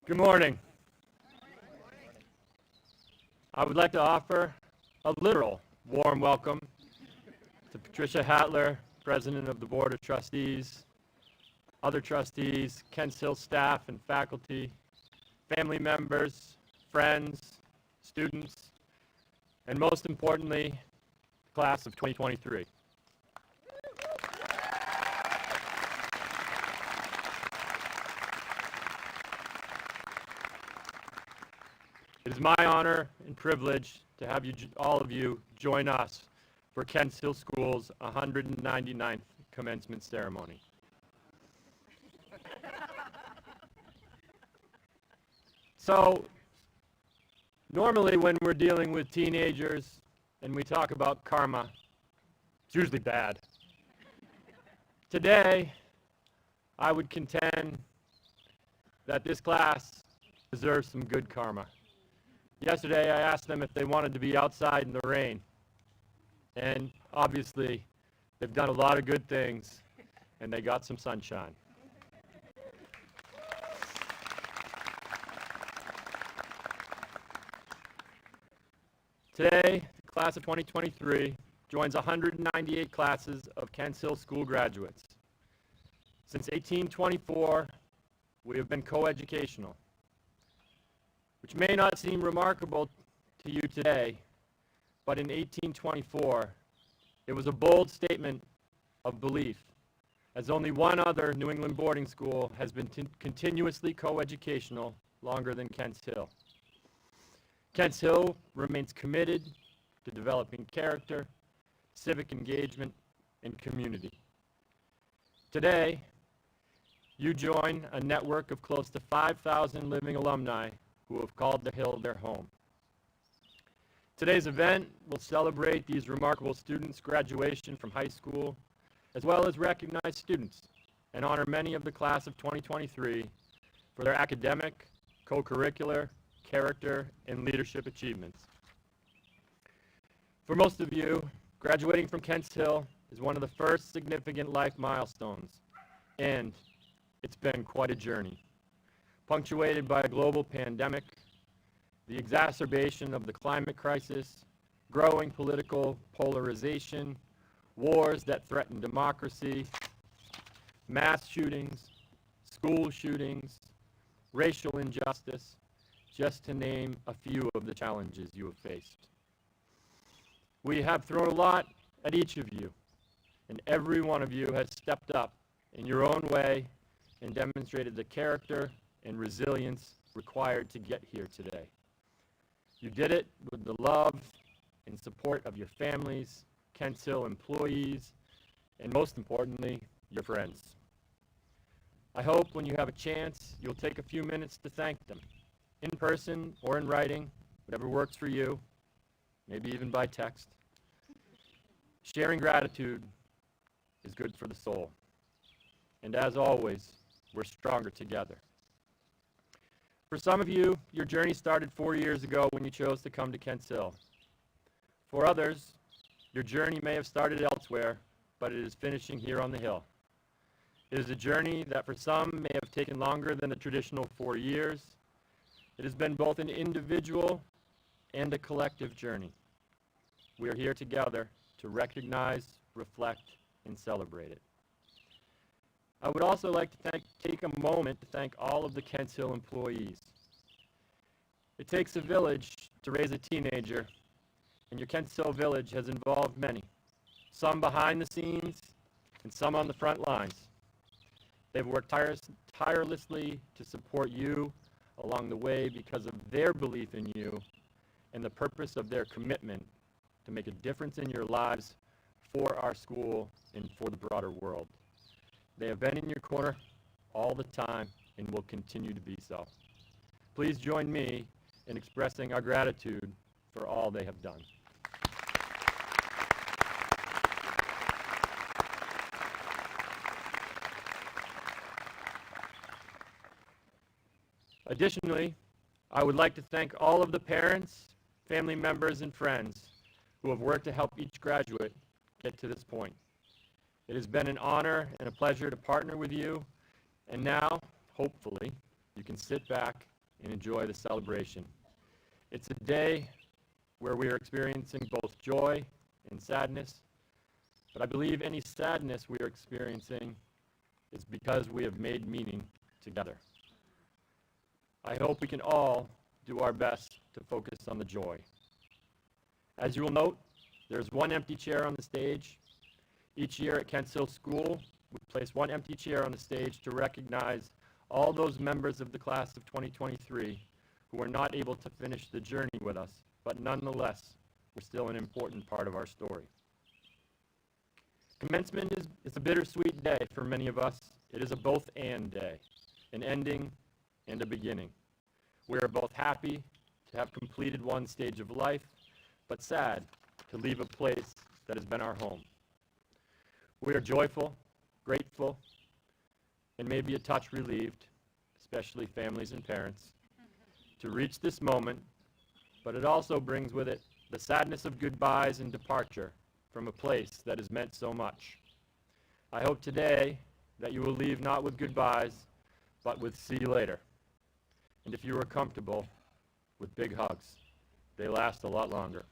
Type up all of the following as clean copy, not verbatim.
Good morning. I would like to offer a literal warm welcome to Patricia Hatler, President of the Board of Trustees, other trustees, Kents Hill staff and faculty, family members, friends, students, and most importantly, the class of 2023. It is my honor and privilege to have all of you join us for Kents Hill School's 199th commencement ceremony. So, normally when we're dealing with teenagers and we talk about karma, it's usually bad. Today, I would contend that this class deserves some good karma. Yesterday, I asked them if they wanted to be outside in the rain. And obviously, they've done a lot of good things, and they got some sunshine. Today, the class of 2023 joins 198 classes of Kents Hill School graduates. Since 1824, we have been coeducational, which may not seem remarkable to you today, but in 1824, it was a bold statement of belief, as only one other New England boarding school has been continuously coeducational longer than Kents Hill. Kents Hill remains committed to developing character, civic engagement, and community. Today, you join a network of close to 5,000 living alumni who have called the Hill their home. Today's event will celebrate these remarkable students' graduation from high school, as well as recognize students and honor many of the class of 2023 for their academic, co-curricular, character, and leadership achievements. For most of you, graduating from Kents Hill is one of the first significant life milestones, and it's been quite a journey, punctuated by a global pandemic, the exacerbation of the climate crisis, growing political polarization, wars that threaten democracy, mass shootings, school shootings, racial injustice, just to name a few of the challenges you have faced. We have thrown a lot at each of you, and every one of you has stepped up in your own way and demonstrated the character and resilience required to get here today. You did it with the love and support of your families, Kents Hill employees, and most importantly, your friends. I hope when you have a chance, you'll take a few minutes to thank them, in person or in writing, whatever works for you, maybe even by text. Sharing gratitude is good for the soul. And as always, we're stronger together. For some of you, your journey started 4 years ago when you chose to come to Kents Hill. For others, your journey may have started elsewhere, but it is finishing here on the Hill. It is a journey that for some may have taken longer than the traditional 4 years. It has been both an individual and a collective journey. We are here together to recognize, reflect, and celebrate it. I would also like to take a moment to thank all of the Kents Hill employees. It takes a village to raise a teenager, and your Kents Hill village has involved many, some behind the scenes and some on the front lines. They've worked tirelessly to support you along the way because of their belief in you and the purpose of their commitment to make a difference in your lives for our school and for the broader world. They have been in your corner all the time and will continue to be so. Please join me in expressing our gratitude for all they have done. Additionally, I would like to thank all of the parents, family members, and friends who have worked to help each graduate get to this point. It has been an honor and a pleasure to partner with you, and now, hopefully, you can sit back and enjoy the celebration. It's a day where we are experiencing both joy and sadness, but I believe any sadness we are experiencing is because we have made meaning together. I hope we can all do our best to focus on the joy. As you will note, there's one empty chair on the stage. Each year at Kents Hill School, we place one empty chair on the stage to recognize all those members of the class of 2023 who were not able to finish the journey with us, but nonetheless were still an important part of our story. Commencement is a bittersweet day for many of us. It is a both-and day, an ending and a beginning. We are both happy to have completed one stage of life, but sad to leave a place that has been our home. We are joyful, grateful, and maybe a touch relieved, especially families and parents, to reach this moment, but it also brings with it the sadness of goodbyes and departure from a place that has meant so much. I hope today that you will leave not with goodbyes, but with see you later. And if you are comfortable, with big hugs. They last a lot longer.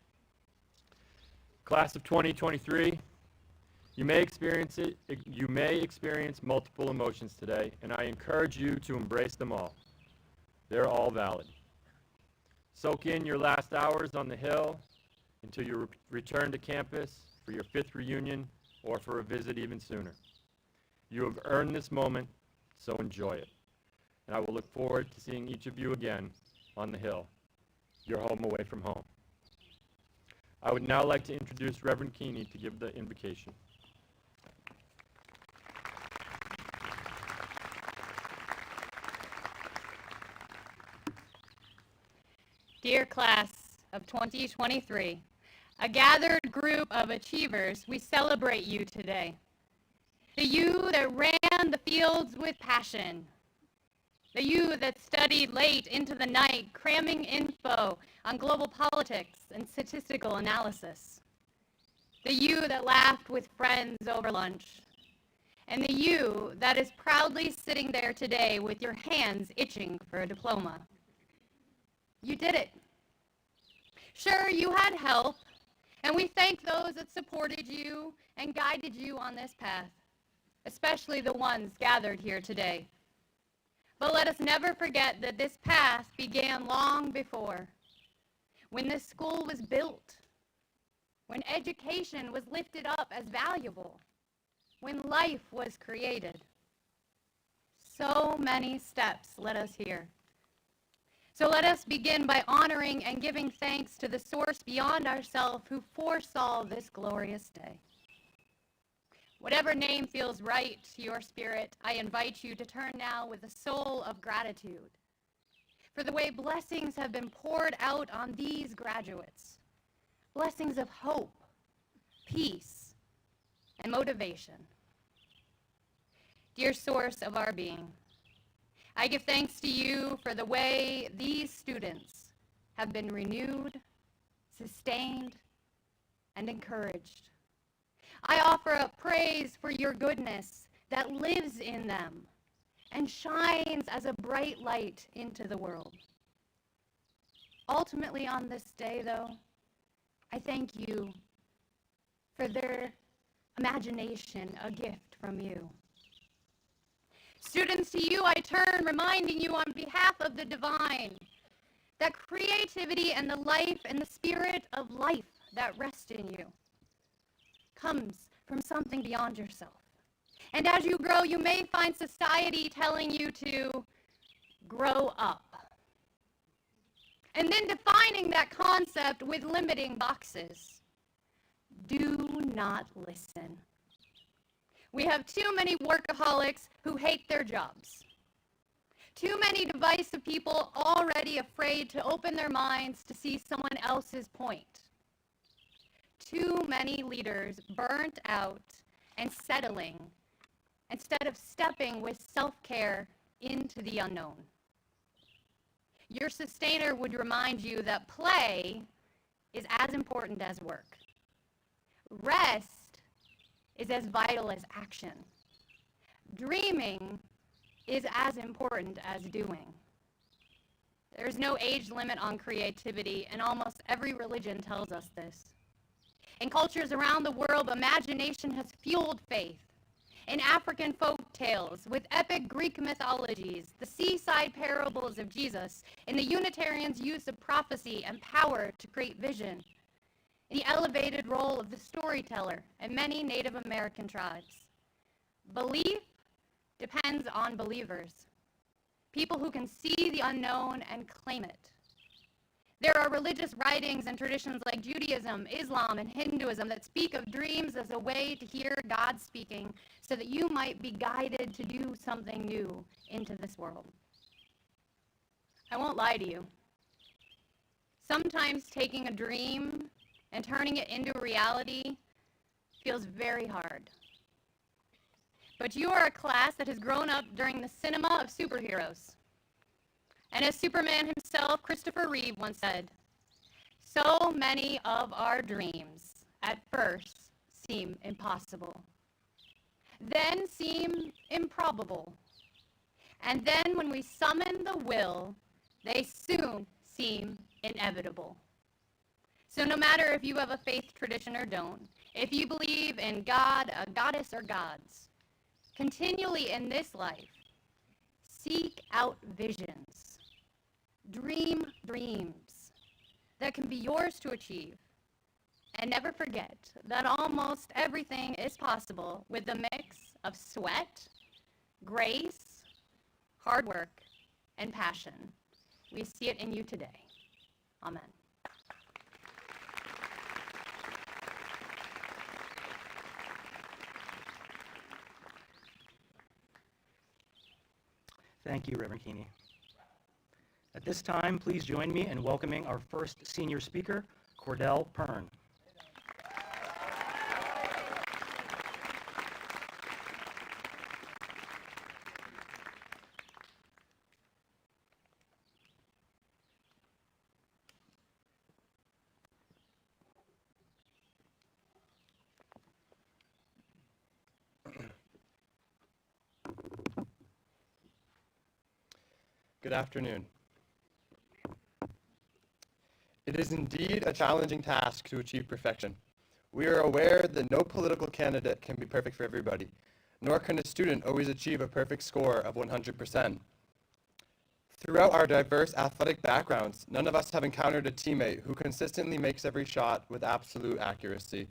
Class of 2023, you may experience multiple emotions today, and I encourage you to embrace them all. They're all valid. Soak in your last hours on the Hill until you return to campus for your 5th reunion or for a visit even sooner. You have earned this moment, so enjoy it. And I will look forward to seeing each of you again on the Hill, your home away from home. I would now like to introduce Reverend Keeney to give the invocation. Dear class of 2023, a gathered group of achievers, we celebrate you today. The you that ran the fields with passion. The you that studied late into the night, cramming info on global politics and statistical analysis. The you that laughed with friends over lunch. And the you that is proudly sitting there today with your hands itching for a diploma. You did it. Sure, you had help, and we thank those that supported you and guided you on this path, especially the ones gathered here today. But let us never forget that this path began long before, when this school was built, when education was lifted up as valuable, when life was created. So many steps led us here. So let us begin by honoring and giving thanks to the source beyond ourselves who foresaw this glorious day. Whatever name feels right to your spirit, I invite you to turn now with a soul of gratitude for the way blessings have been poured out on these graduates. Blessings of hope, peace, and motivation. Dear source of our being, I give thanks to you for the way these students have been renewed, sustained, and encouraged. I offer up praise for your goodness that lives in them and shines as a bright light into the world. Ultimately on this day, though, I thank you for their imagination, a gift from you. Students, to you I turn, reminding you on behalf of the divine that creativity and the life and the spirit of life that rest in you comes from something beyond yourself. And as you grow, you may find society telling you to grow up. And then defining that concept with limiting boxes. Do not listen. We have too many workaholics who hate their jobs. Too many divisive people already afraid to open their minds to see someone else's point. Too many leaders burnt out and settling instead of stepping with self-care into the unknown. Your sustainer would remind you that play is as important as work. Rest is as vital as action. Dreaming is as important as doing. There's no age limit on creativity, and almost every religion tells us this. In cultures around the world, imagination has fueled faith. In African folk tales, with epic Greek mythologies, the seaside parables of Jesus, in the Unitarians' use of prophecy and power to create vision, in the elevated role of the storyteller in many Native American tribes. Belief depends on believers, people who can see the unknown and claim it. There are religious writings and traditions like Judaism, Islam, and Hinduism that speak of dreams as a way to hear God speaking so that you might be guided to do something new into this world. I won't lie to you. Sometimes taking a dream and turning it into reality feels very hard. But you are a class that has grown up during the cinema of superheroes. And as Superman himself, Christopher Reeve, once said, "So many of our dreams at first seem impossible, then seem improbable, and then when we summon the will, they soon seem inevitable." So no matter if you have a faith tradition or don't, if you believe in God, a goddess, or gods, continually in this life, seek out visions. Dream dreams that can be yours to achieve. And never forget that almost everything is possible with a mix of sweat, grace, hard work, and passion. We see it in you today. Amen. Thank you, Reverend Keeney. At this time, please join me in welcoming our first senior speaker, Cordell Pern. Good afternoon. It is indeed a challenging task to achieve perfection. We are aware that no political candidate can be perfect for everybody, nor can a student always achieve a perfect score of 100%. Throughout our diverse athletic backgrounds, none of us have encountered a teammate who consistently makes every shot with absolute accuracy.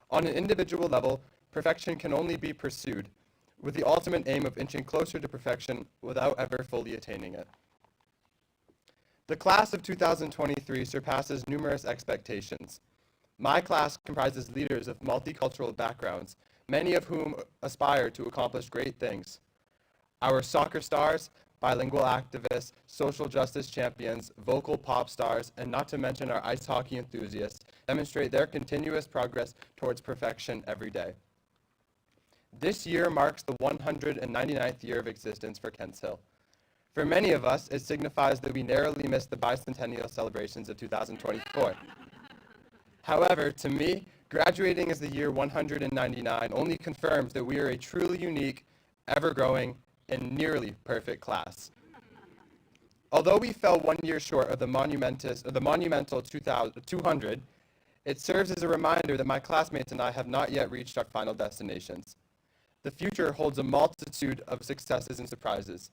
On an individual level, perfection can only be pursued, with the ultimate aim of inching closer to perfection without ever fully attaining it. The class of 2023 surpasses numerous expectations. My class comprises leaders of multicultural backgrounds, many of whom aspire to accomplish great things. Our soccer stars, bilingual activists, social justice champions, vocal pop stars, and not to mention our ice hockey enthusiasts demonstrate their continuous progress towards perfection every day. This year marks the 199th year of existence for Kents Hill. For many of us, it signifies that we narrowly missed the bicentennial celebrations of 2024. However, to me, graduating as the year 199 only confirms that we are a truly unique, ever-growing, and nearly perfect class. Although we fell 1 year short of the monumental 200, it serves as a reminder that my classmates and I have not yet reached our final destinations. The future holds a multitude of successes and surprises.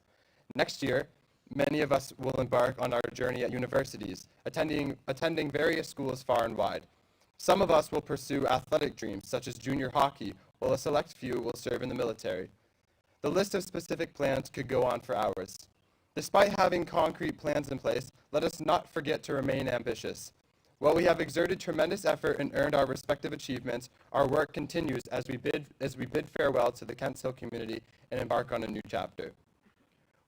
Next year, many of us will embark on our journey at universities, attending various schools far and wide. Some of us will pursue athletic dreams, such as junior hockey, while a select few will serve in the military. The list of specific plans could go on for hours. Despite having concrete plans in place, let us not forget to remain ambitious. While we have exerted tremendous effort and earned our respective achievements, our work continues as we bid farewell to the Kents Hill community and embark on a new chapter.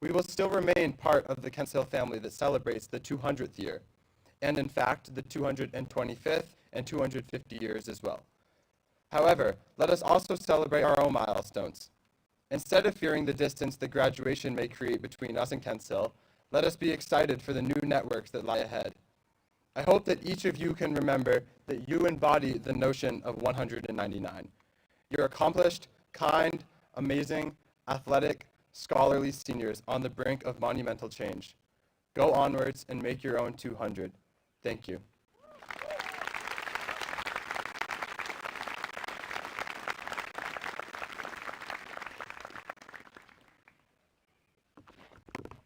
We will still remain part of the Kents Hill family that celebrates the 200th year, and in fact, the 225th and 250 years as well. However, let us also celebrate our own milestones. Instead of fearing the distance that graduation may create between us and Kents Hill, let us be excited for the new networks that lie ahead. I hope that each of you can remember that you embody the notion of 199. You're accomplished, kind, amazing, athletic, scholarly seniors on the brink of monumental change. Go onwards and make your own 200. Thank you.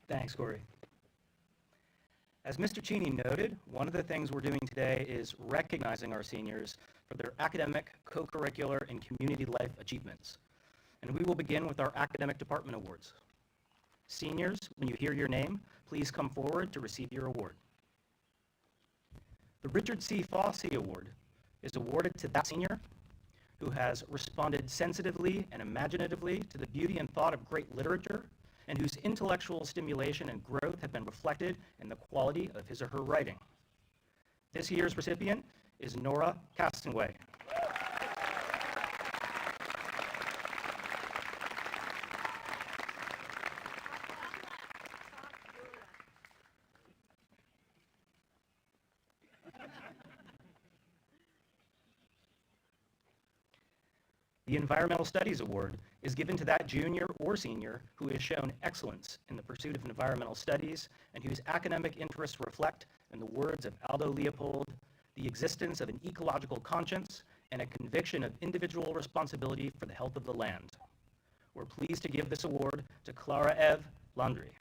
Thanks, Corey. As Mr. Cheney noted, one of the things we're doing today is recognizing our seniors for their academic, co-curricular, and community life achievements. And we will begin with our Academic Department Awards. Seniors, when you hear your name, please come forward to receive your award. The Richard C. Fossey Award is awarded to that senior who has responded sensitively and imaginatively to the beauty and thought of great literature, and whose intellectual stimulation and growth have been reflected in the quality of his or her writing. This year's recipient is Nora Castanway. The Environmental Studies Award is given to that junior or senior who has shown excellence in the pursuit of environmental studies and whose academic interests reflect, in the words of Aldo Leopold, the existence of an ecological conscience and a conviction of individual responsibility for the health of the land. We're pleased to give this award to Clara Eve Landry.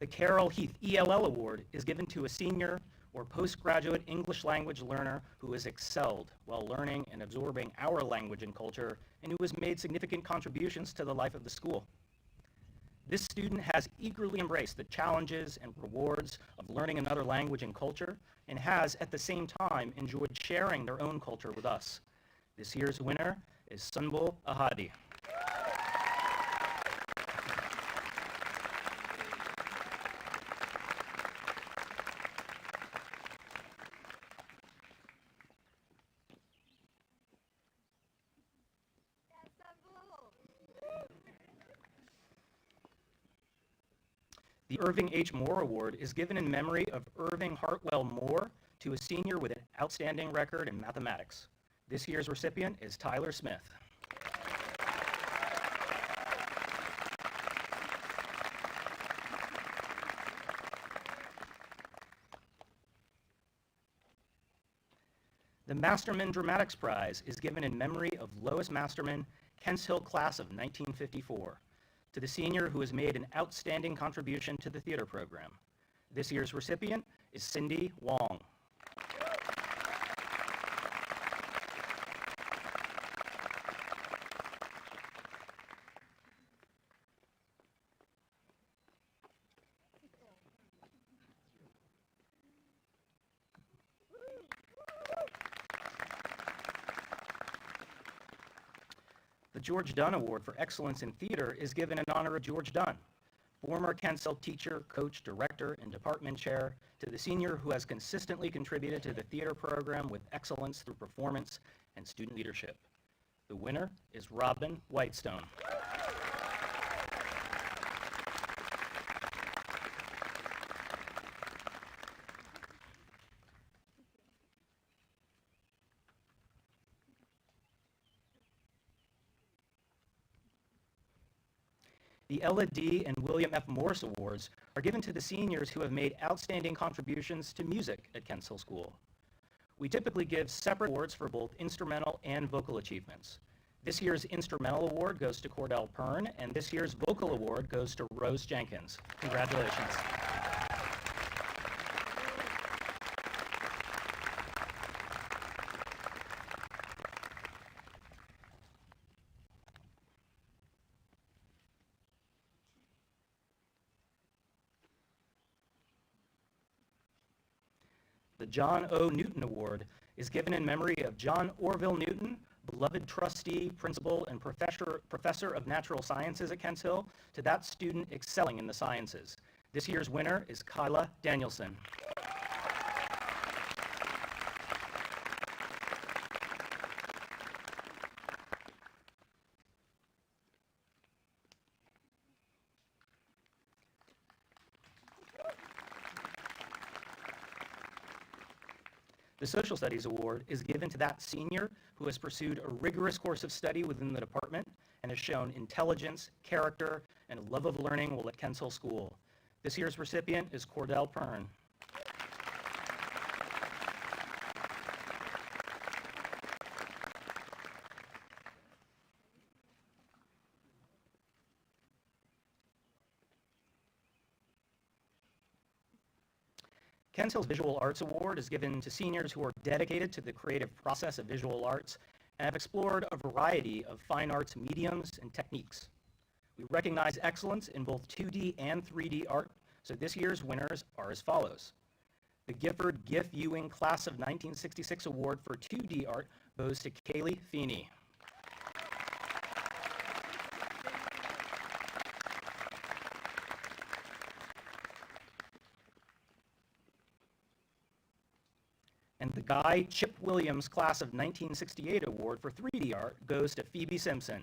The Carol Heath ELL Award is given to a senior or postgraduate English language learner who has excelled while learning and absorbing our language and culture, and who has made significant contributions to the life of the school. This student has eagerly embraced the challenges and rewards of learning another language and culture, and has at the same time enjoyed sharing their own culture with us. This year's winner is Sunbul Ahadi. The Irving H. Moore Award is given in memory of Irving Hartwell Moore to a senior with an outstanding record in mathematics. This year's recipient is Tyler Smith. The Masterman Dramatics Prize is given in memory of Lois Masterman, Kents Hill class of 1954, to the senior who has made an outstanding contribution to the theater program. This year's recipient is Cindy Wong. The George Dunn Award for Excellence in Theater is given in honor of George Dunn, former Kents Hill teacher, coach, director, and department chair, to the senior who has consistently contributed to the theater program with excellence through performance and student leadership. The winner is Robin Whitestone. The Ella D. and William F. Morris Awards are given to the seniors who have made outstanding contributions to music at Kents Hill School. We typically give separate awards for both instrumental and vocal achievements. This year's Instrumental Award goes to Cordell Pern, and this year's Vocal Award goes to Rose Jenkins. Congratulations. The John O. Newton Award is given in memory of John Orville Newton, beloved trustee, principal, and professor of natural sciences at Kents Hill, to that student excelling in the sciences. This year's winner is Kyla Danielson. The Social Studies Award is given to that senior who has pursued a rigorous course of study within the department and has shown intelligence, character, and a love of learning while at Kents Hill School. This year's recipient is Cordell Pern. Kents Hill's Visual Arts Award is given to seniors who are dedicated to the creative process of visual arts and have explored a variety of fine arts mediums and techniques. We recognize excellence in both 2D and 3D art, so this year's winners are as follows. The Gifford Giff Ewing Class of 1966 Award for 2D art goes to Kaylee Feeney. And the Guy Chip Williams Class of 1968 Award for 3D art goes to Phoebe Simpson.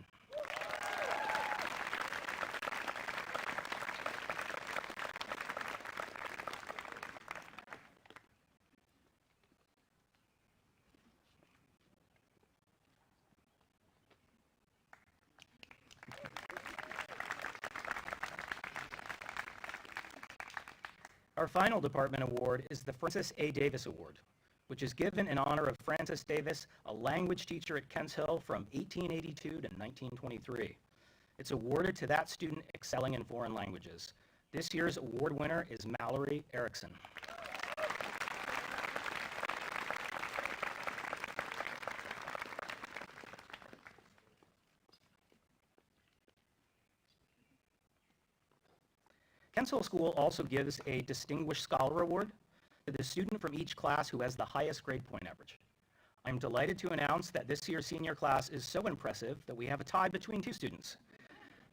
Our final department award is the Francis A. Davis Award, which is given in honor of Francis Davis, a language teacher at Kents Hill from 1882 to 1923. It's awarded to that student excelling in foreign languages. This year's award winner is Mallory Erickson. Kents Hill School also gives a Distinguished Scholar Award to the student from each class who has the highest grade point average. I'm delighted to announce that this year's senior class is so impressive that we have a tie between two students.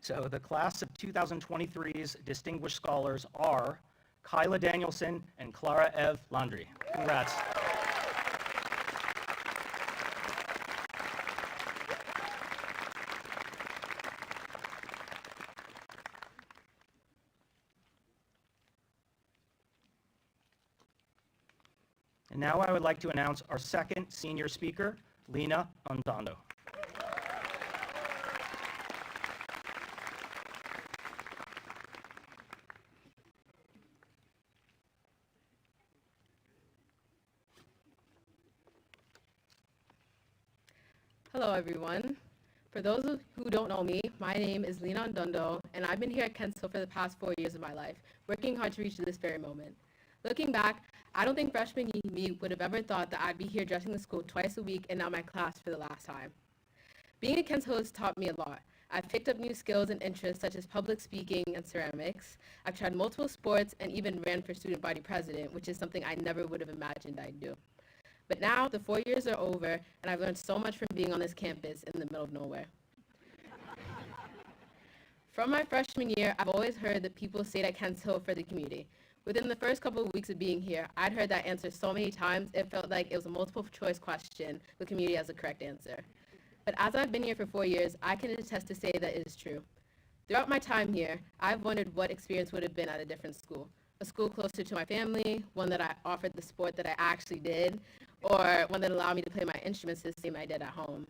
So the class of 2023's Distinguished Scholars are Kyla Danielson and Clara Ev Landry. Congrats. And now I would like to announce our second senior speaker, Lena Andondo. Hello, everyone. For those who don't know me, my name is Lena Andondo, and I've been here at Kents Hill for the past 4 years of my life, working hard to reach this very moment. Looking back, I don't think freshman me would have ever thought that I'd be here dressing the school twice a week and not my class for the last time. Being at Kents Hill has taught me a lot. I've picked up new skills and interests such as public speaking and ceramics. I've tried multiple sports and even ran for student body president, which is something I never would have imagined I'd do. But now the 4 years are over, and I've learned so much from being on this campus in the middle of nowhere. From my freshman year, I've always heard that people stayed at Kents Hill for the community. Within the first couple of weeks of being here, I'd heard that answer so many times, it felt like it was a multiple choice question with community as the correct answer. But as I've been here for 4 years, I can attest to say that it is true. Throughout my time here, I've wondered what experience would have been at a different school. A school closer to my family, one that I offered the sport that I actually did, or one that allowed me to play my instruments the same I did at home.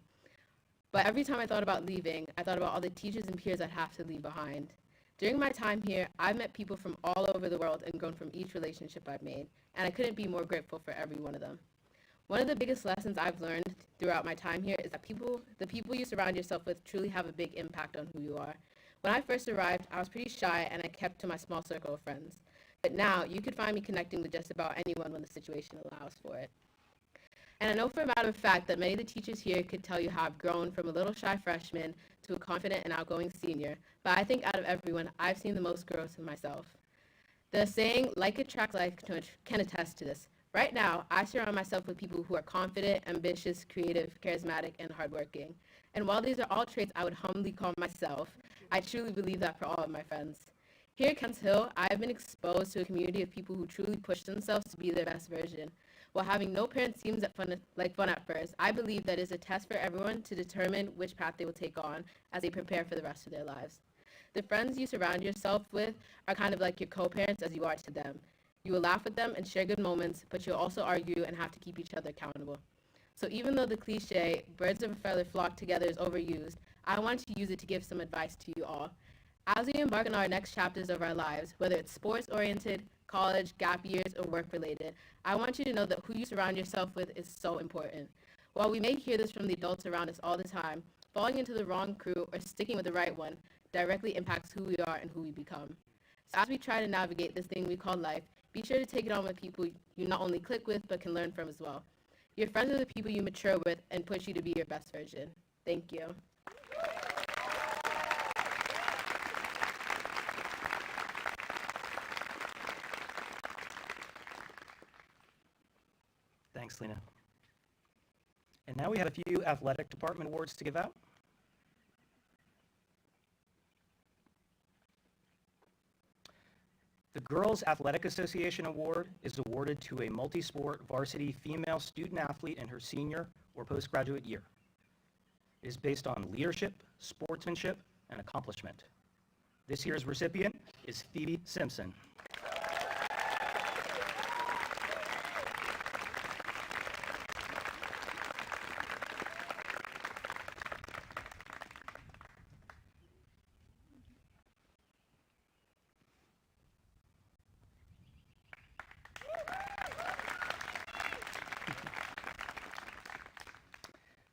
But every time I thought about leaving, I thought about all the teachers and peers I'd have to leave behind. During my time here, I've met people from all over the world and grown from each relationship I've made, and I couldn't be more grateful for every one of them. One of the biggest lessons I've learned throughout my time here is that the people you surround yourself with truly have a big impact on who you are. When I first arrived, I was pretty shy and I kept to my small circle of friends. But now, you could find me connecting with just about anyone when the situation allows for it. And I know for a matter of fact that many of the teachers here could tell you how I've grown from a little shy freshman to a confident and outgoing senior, but I think out of everyone, I've seen the most growth in myself. The saying, like attracts like, can attest to this. Right now, I surround myself with people who are confident, ambitious, creative, charismatic, and hardworking. And while these are all traits I would humbly call myself, I truly believe that for all of my friends. Here at Kents Hill, I have been exposed to a community of people who truly push themselves to be their best version. While having no parents seems like fun at first, I believe that it's a test for everyone to determine which path they will take on as they prepare for the rest of their lives. The friends you surround yourself with are kind of like your co-parents as you are to them. You will laugh with them and share good moments, but you'll also argue and have to keep each other accountable. So even though the cliche, birds of a feather flock together, is overused, I wanted to use it to give some advice to you all. As we embark on our next chapters of our lives, whether it's sports-oriented, college, gap years, or work-related, I want you to know that who you surround yourself with is so important. While we may hear this from the adults around us all the time, falling into the wrong crew or sticking with the right one directly impacts who we are and who we become. So as we try to navigate this thing we call life, be sure to take it on with people you not only click with, but can learn from as well. Your friends are the people you mature with and push you to be your best version. Thank you. Thanks, Lena. And now we have a few athletic department awards to give out. The Girls Athletic Association Award is awarded to a multi-sport varsity female student athlete in her senior or postgraduate year. It is based on leadership, sportsmanship, and accomplishment. This year's recipient is Phoebe Simpson.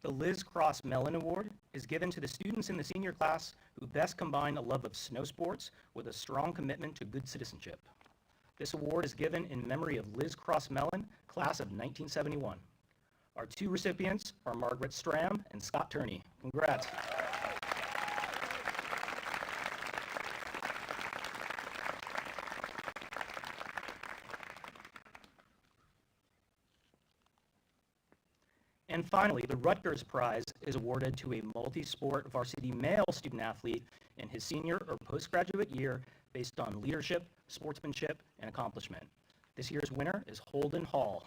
The Liz Cross Mellon Award is given to the students in the senior class who best combine a love of snow sports with a strong commitment to good citizenship. This award is given in memory of Liz Cross Mellon, class of 1971. Our two recipients are Margaret Stram and Scott Turney. Congrats. And finally, the Rutgers Prize is awarded to a multi-sport varsity male student athlete in his senior or postgraduate year based on leadership, sportsmanship, and accomplishment. This year's winner is Holden Hall.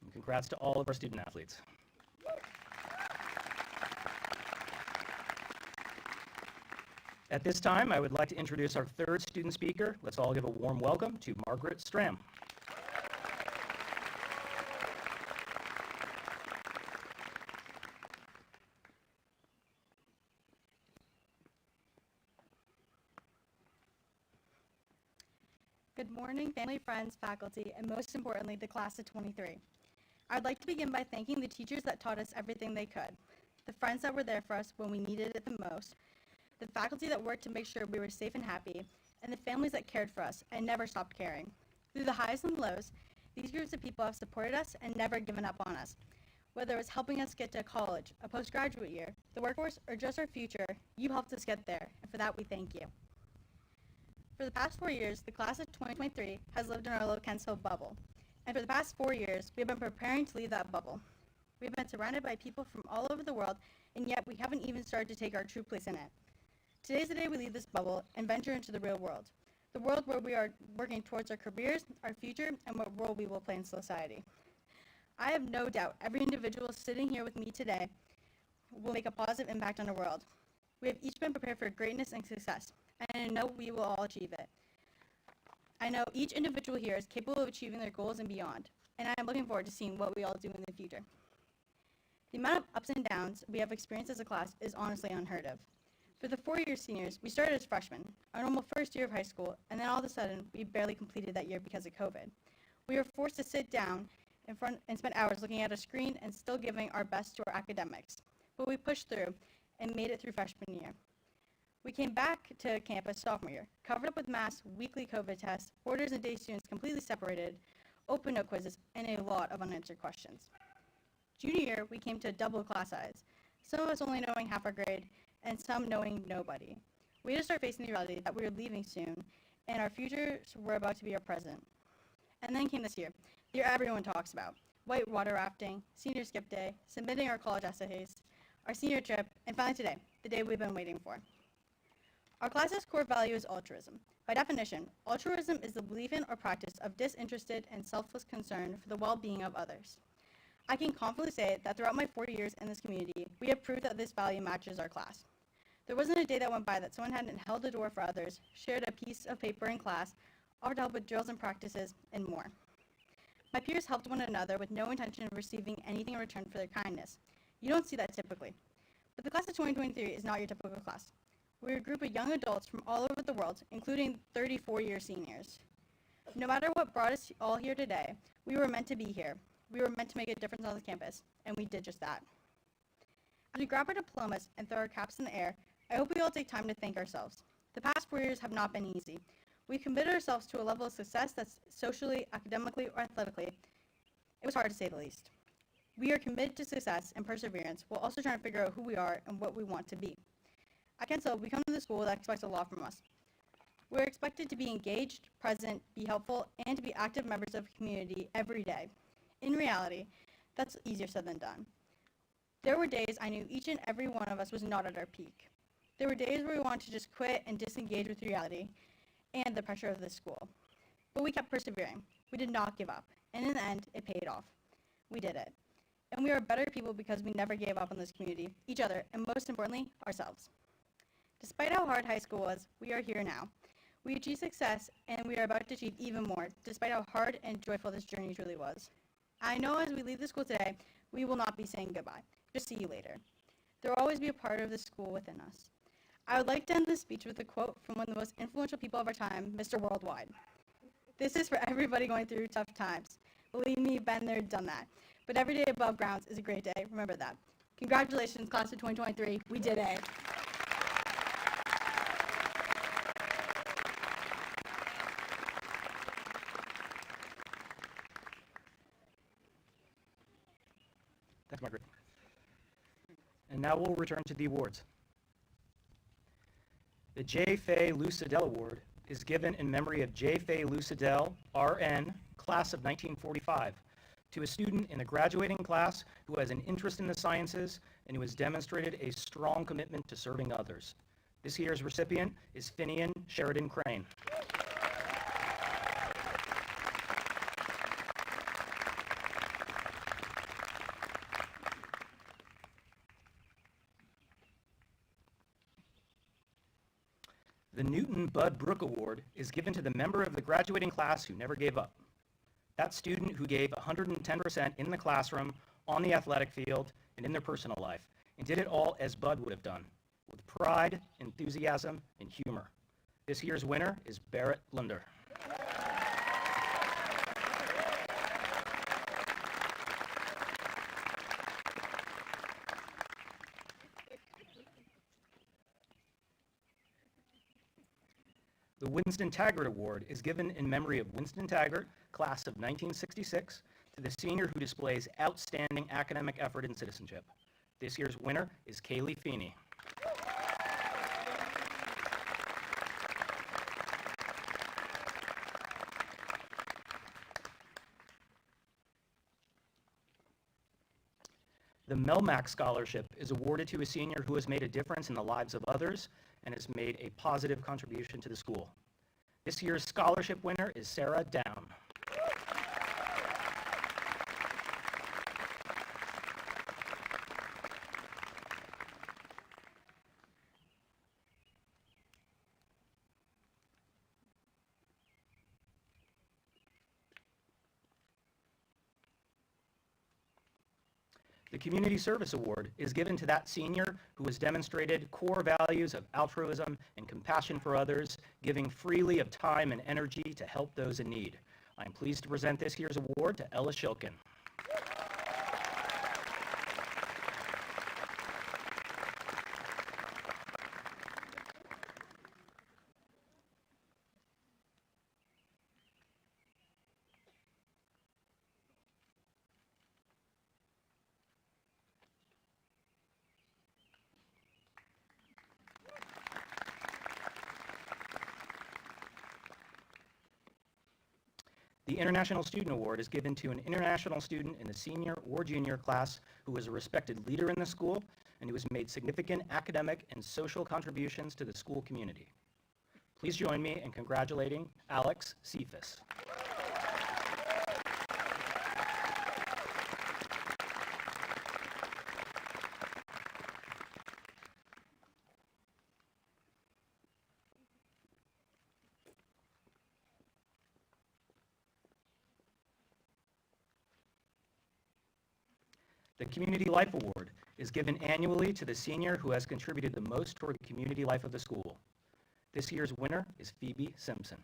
And congrats to all of our student athletes. At this time, I would like to introduce our third student speaker. Let's all give a warm welcome to Margaret Stram. Good morning, family, friends, faculty, and most importantly, the class of 23. I'd like to begin by thanking the teachers that taught us everything they could, the friends that were there for us when we needed it the most, the faculty that worked to make sure we were safe and happy, and the families that cared for us and never stopped caring. Through the highs and lows, these groups of people have supported us and never given up on us. Whether it was helping us get to college, a postgraduate year, the workforce, or just our future, you helped us get there, and for that we thank you. For the past 4 years, the class of 2023 has lived in our little Kents Hill bubble, and for the past 4 years, we have been preparing to leave that bubble. We have been surrounded by people from all over the world, and yet we haven't even started to take our true place in it. Today's the day we leave this bubble and venture into the real world, the world where we are working towards our careers, our future, and what role we will play in society. I have no doubt every individual sitting here with me today will make a positive impact on the world. We have each been prepared for greatness and success, and I know we will all achieve it. I know each individual here is capable of achieving their goals and beyond, and I am looking forward to seeing what we all do in the future. The amount of ups and downs we have experienced as a class is honestly unheard of. For the 4-year seniors, we started as freshmen, our normal first year of high school, and then all of a sudden, we barely completed that year because of COVID. We were forced to sit down in front and spend hours looking at a screen and still giving our best to our academics. But we pushed through and made it through freshman year. We came back to campus sophomore year, covered up with masks, weekly COVID tests, orders and day students completely separated, open note quizzes, and a lot of unanswered questions. Junior year, we came to double class size, some of us only knowing half our grade, and some knowing nobody. We had to start facing the reality that we were leaving soon, and our futures were about to be our present. And then came this year, the year everyone talks about: white water rafting, senior skip day, submitting our college essays, our senior trip, and finally today, the day we've been waiting for. Our class's core value is altruism. By definition, altruism is the belief in or practice of disinterested and selfless concern for the well-being of others. I can confidently say that throughout my 4 years in this community, we have proved that this value matches our class. There wasn't a day that went by that someone hadn't held the door for others, shared a piece of paper in class, offered help with drills and practices, and more. My peers helped one another with no intention of receiving anything in return for their kindness. You don't see that typically. But the class of 2023 is not your typical class. We're a group of young adults from all over the world, including 34-year seniors. No matter what brought us all here today, we were meant to be here. We were meant to make a difference on this campus, and we did just that. As we grab our diplomas and throw our caps in the air, I hope we all take time to thank ourselves. The past 4 years have not been easy. We committed ourselves to a level of success that's socially, academically, or athletically. It was hard to say the least. We are committed to success and perseverance while also trying to figure out who we are and what we want to be. At Kent Hill, we come to the school that expects a lot from us. We're expected to be engaged, present, be helpful, and to be active members of the community every day. In reality, that's easier said than done. There were days I knew each and every one of us was not at our peak. There were days where we wanted to just quit and disengage with reality and the pressure of this school. But we kept persevering. We did not give up. And in the end, it paid off. We did it. And we are better people because we never gave up on this community, each other, and most importantly, ourselves. Despite how hard high school was, we are here now. We achieved success, and we are about to achieve even more, despite how hard and joyful this journey truly was. I know as we leave the school today, we will not be saying goodbye. Just see you later. There will always be a part of the school within us. I would like to end this speech with a quote from one of the most influential people of our time, Mr. Worldwide. This is for everybody going through tough times. Believe me, been there, done that. But every day above ground is a great day. Remember that. Congratulations, class of 2023. We did it. Thanks, Margaret. And now we'll return to the awards. The J. Fay Lucidell Award is given in memory of J. Fay Lucidell, RN, class of 1945, to a student in the graduating class who has an interest in the sciences and who has demonstrated a strong commitment to serving others. This year's recipient is Finian Sheridan Crane. The Newton Bud Brook Award is given to the member of the graduating class who never gave up. That student who gave 110% in the classroom, on the athletic field, and in their personal life, and did it all as Bud would have done, with pride, enthusiasm, and humor. This year's winner is Barrett Lunder. The Winston Taggart Award is given in memory of Winston Taggart, class of 1966, to the senior who displays outstanding academic effort and citizenship. This year's winner is Kaylee Feeney. The Melmac Scholarship is awarded to a senior who has made a difference in the lives of others and has made a positive contribution to the school. This year's scholarship winner is Sarah Down. The Community Service Award is given to that senior who has demonstrated core values of altruism and compassion for others, giving freely of time and energy to help those in need. I am pleased to present this year's award to Ella Shilkin. The International Student Award is given to an international student in the senior or junior class who is a respected leader in the school and who has made significant academic and social contributions to the school community. Please join me in congratulating Alex Cephas. The Community Life Award is given annually to the senior who has contributed the most toward the community life of the school. This year's winner is Phoebe Simpson.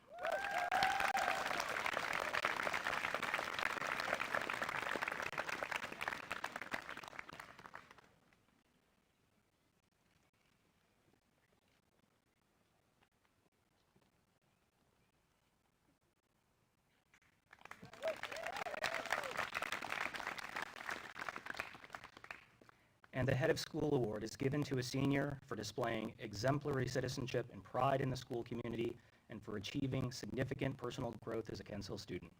And the Head of School Award is given to a senior for displaying exemplary citizenship and pride in the school community and for achieving significant personal growth as a Kents Hill student.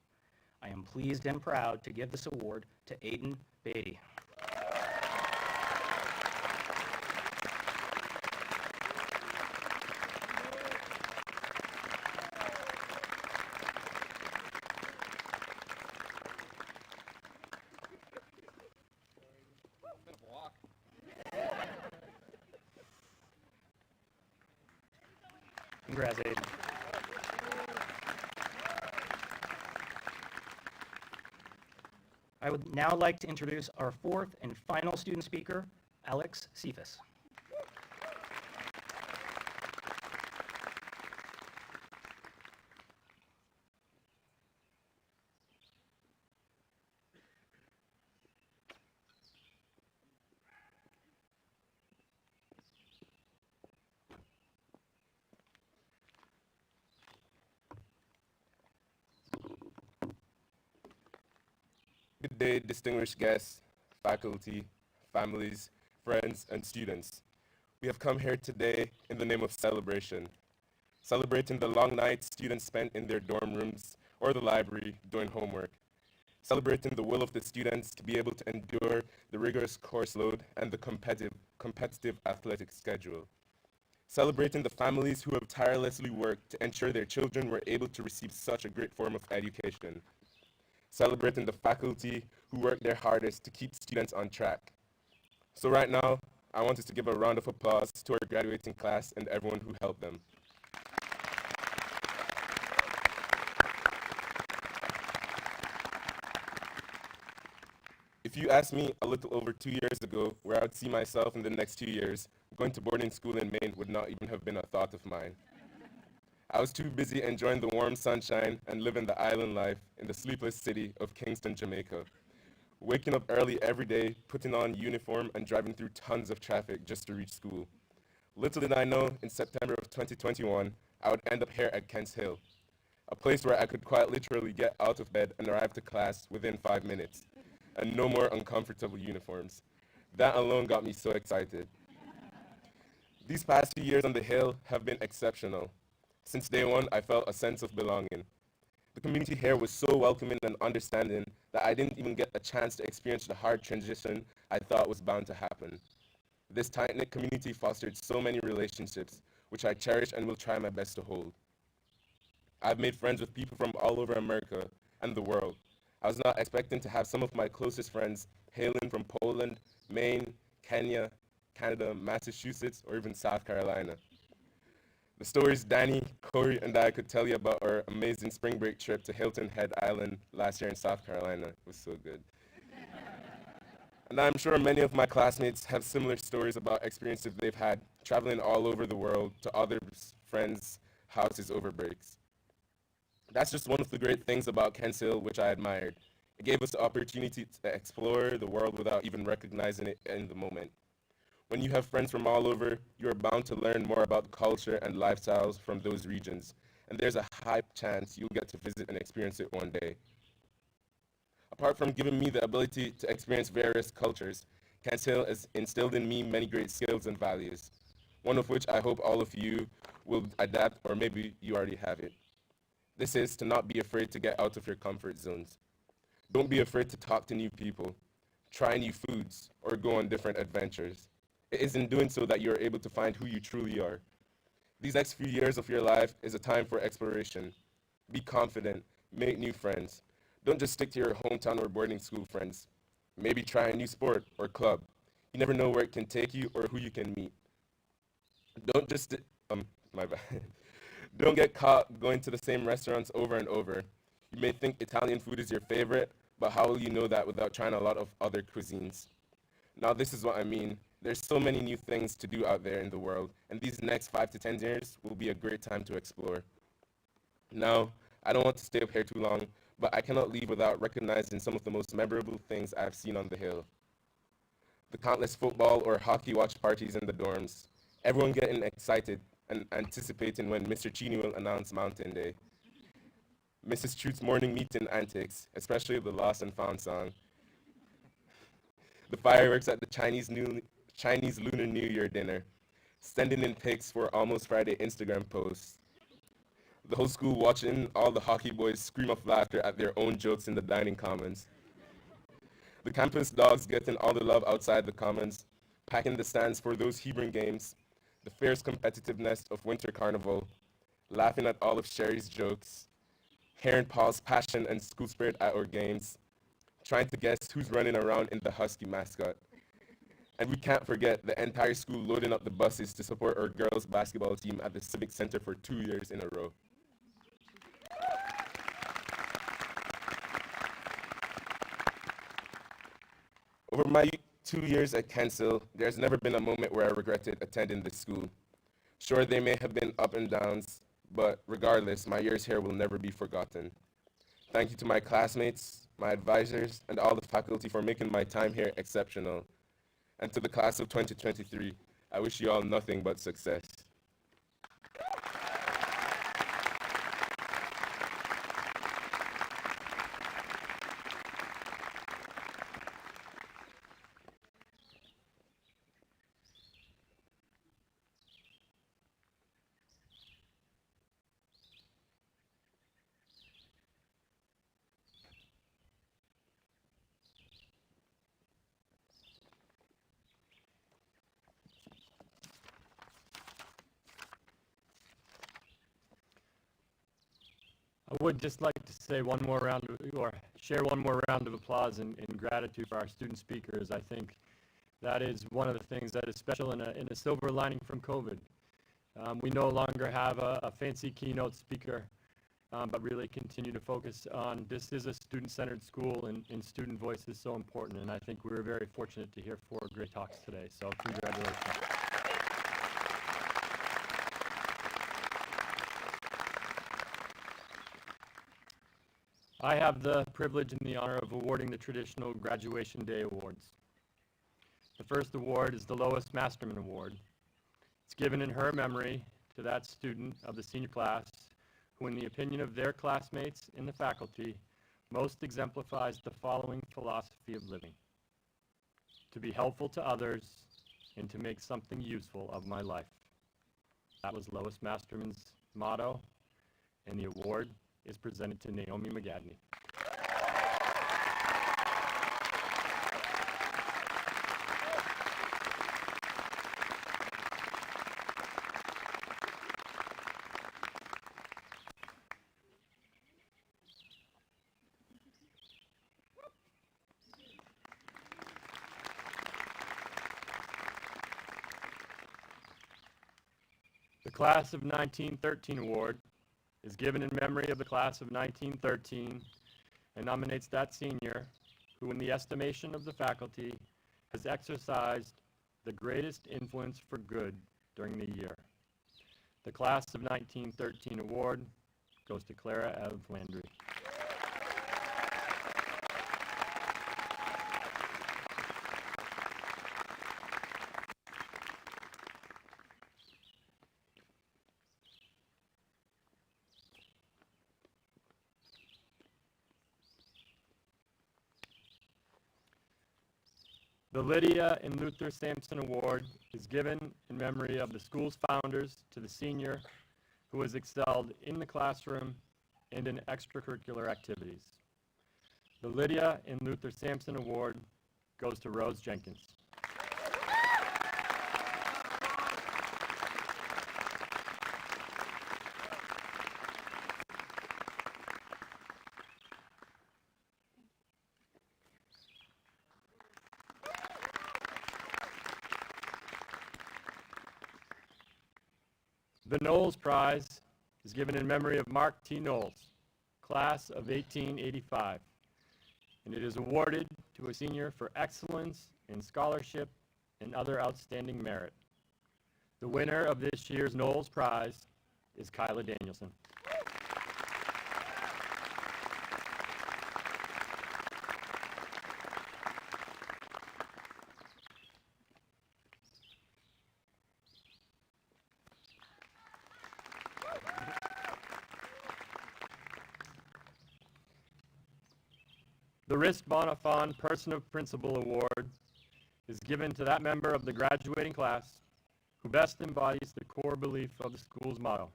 I am pleased and proud to give this award to Aiden Beatty. Congrats, Aiden. I would now like to introduce our fourth and final student speaker, Alex Cephas. Good day, distinguished guests, faculty, families, friends, and students. We have come here today in the name of celebration, celebrating the long nights students spent in their dorm rooms or the library doing homework, celebrating the will of the students to be able to endure the rigorous course load and the competitive athletic schedule, celebrating the families who have tirelessly worked to ensure their children were able to receive such a great form of education, celebrating the faculty who work their hardest to keep students on track. So right now, I want us to give a round of applause to our graduating class and everyone who helped them. If you asked me a little over 2 years ago where I would see myself in the next 2 years, going to boarding school in Maine would not even have been a thought of mine. I was too busy enjoying the warm sunshine and living the island life in the sleepless city of Kingston, Jamaica. Waking up early every day, putting on uniform and driving through tons of traffic just to reach school. Little did I know, in September of 2021, I would end up here at Kents Hill, a place where I could quite literally get out of bed and arrive to class within 5 minutes, and no more uncomfortable uniforms. That alone got me so excited. These past 2 years on the Hill have been exceptional. Since day one, I felt a sense of belonging. The community here was so welcoming and understanding that I didn't even get a chance to experience the hard transition I thought was bound to happen. This tight-knit community fostered so many relationships, which I cherish and will try my best to hold. I've made friends with people from all over America and the world. I was not expecting to have some of my closest friends hailing from Poland, Maine, Kenya, Canada, Massachusetts, or even South Carolina. The stories Danny, Corey, and I could tell you about our amazing spring break trip to Hilton Head Island last year in South Carolina was so good. And I'm sure many of my classmates have similar stories about experiences they've had traveling all over the world to other friends' houses over breaks. That's just one of the great things about Kents Hill, which I admired. It gave us the opportunity to explore the world without even recognizing it in the moment. When you have friends from all over, you are bound to learn more about the culture and lifestyles from those regions, and there's a high chance you'll get to visit and experience it one day. Apart from giving me the ability to experience various cultures, Kents Hill has instilled in me many great skills and values, one of which I hope all of you will adapt, or maybe you already have it. This is to not be afraid to get out of your comfort zones. Don't be afraid to talk to new people, try new foods, or go on different adventures. It is in doing so that you are able to find who you truly are. These next few years of your life is a time for exploration. Be confident, make new friends. Don't just stick to your hometown or boarding school friends. Maybe try a new sport or club. You never know where it can take you or who you can meet. Don't just, my bad. Don't get caught going to the same restaurants over and over. You may think Italian food is your favorite, but how will you know that without trying a lot of other cuisines? Now this is what I mean. There's so many new things to do out there in the world, and these next 5 to 10 years will be a great time to explore. Now, I don't want to stay up here too long, but I cannot leave without recognizing some of the most memorable things I've seen on the Hill. The countless football or hockey watch parties in the dorms, everyone getting excited and anticipating when Mr. Cheney will announce Mountain Day. Mrs. Truth's morning meeting antics, especially the Lost and Found song. The fireworks at the Chinese Lunar New Year dinner. Sending in pics for Almost Friday Instagram posts. The whole school watching all the hockey boys scream of laughter at their own jokes in the dining commons. The campus dogs getting all the love outside the commons, packing the stands for those Hebron games, the fierce competitiveness of Winter Carnival, laughing at all of Sherry's jokes, hearing Paul's passion and school spirit at our games, trying to guess who's running around in the Husky mascot. And we can't forget the entire school loading up the buses to support our girls' basketball team at the Civic Center for 2 years in a row. Over my 2 years at Kensal, there's never been a moment where I regretted attending this school. Sure, there may have been ups and downs, but regardless, my years here will never be forgotten. Thank you to my classmates, my advisors, and all the faculty for making my time here exceptional. And to the class of 2023, I wish you all nothing but success. I would just like to say one more round or share one more round of applause in gratitude for our student speakers. I think that is one of the things that is special in a silver lining from COVID. We no longer have a fancy keynote speaker, but really continue to focus on this is a student-centered school, and student voice is so important. And I think we were very fortunate to hear 4 great talks today. So congratulations. I have the privilege and the honor of awarding the traditional Graduation Day Awards. The first award is the Lois Masterman Award. It's given in her memory to that student of the senior class who, in the opinion of their classmates and the faculty, most exemplifies the following philosophy of living: to be helpful to others and to make something useful of my life. That was Lois Masterman's motto, and the award is presented to Naomi McGadney. The Class of 1913 Award is given in memory of the class of 1913 and nominates that senior who, in the estimation of the faculty, has exercised the greatest influence for good during the year. The Class of 1913 Award goes to Clara Ev Landry. The Lydia and Luther Sampson Award is given in memory of the school's founders to the senior who has excelled in the classroom and in extracurricular activities. The Lydia and Luther Sampson Award goes to Rose Jenkins. The Knowles Prize is given in memory of Mark T. Knowles, class of 1885. and it is awarded to a senior for excellence in scholarship and other outstanding merit. The winner of this year's Knowles Prize is Kyla Danielson. The Risk Bonifon Person of Principle Award is given to that member of the graduating class who best embodies the core belief of the school's motto,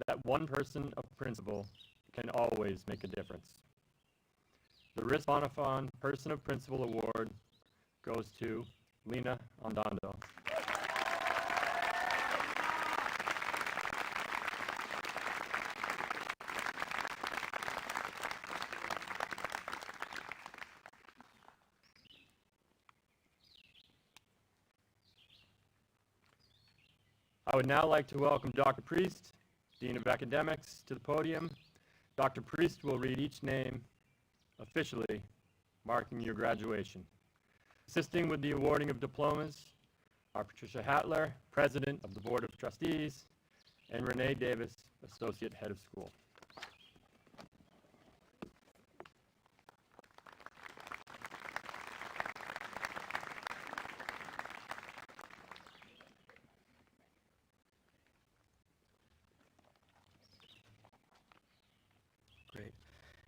that one person of principle can always make a difference. The Risk Bonifon Person of Principle Award goes to Lena Andando. I would now like to welcome Dr. Priest, Dean of Academics, to the podium. Dr. Priest will read each name officially, marking your graduation. Assisting with the awarding of diplomas are Patricia Hatler, President of the Board of Trustees, and Renee Davis, Associate Head of School. Great.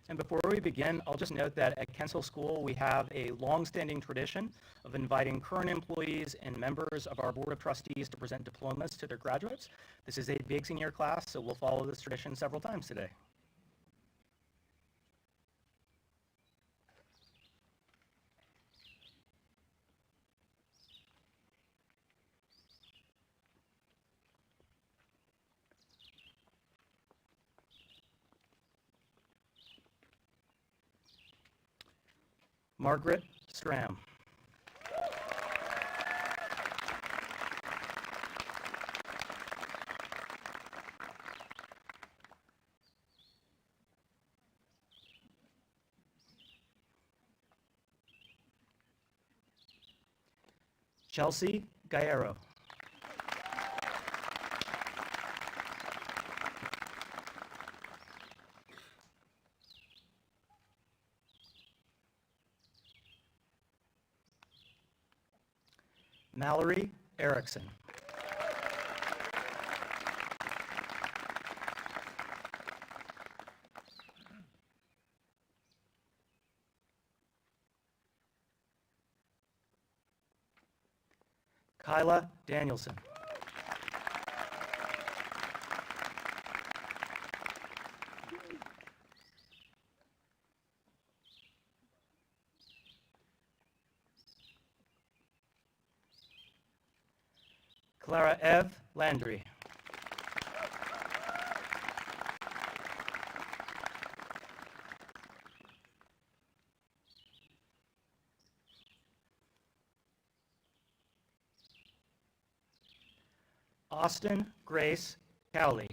And before we begin, I'll just note that at Kents Hill School, we have a long-standing tradition of inviting current employees and members of our Board of Trustees to present diplomas to their graduates. This is a big senior class, so we'll follow this tradition several times today. Margaret Stram. Chelsea Gaero. Mallory Erickson. Kyla Danielson. Clara Ev Landry. Austin Grace Cowley.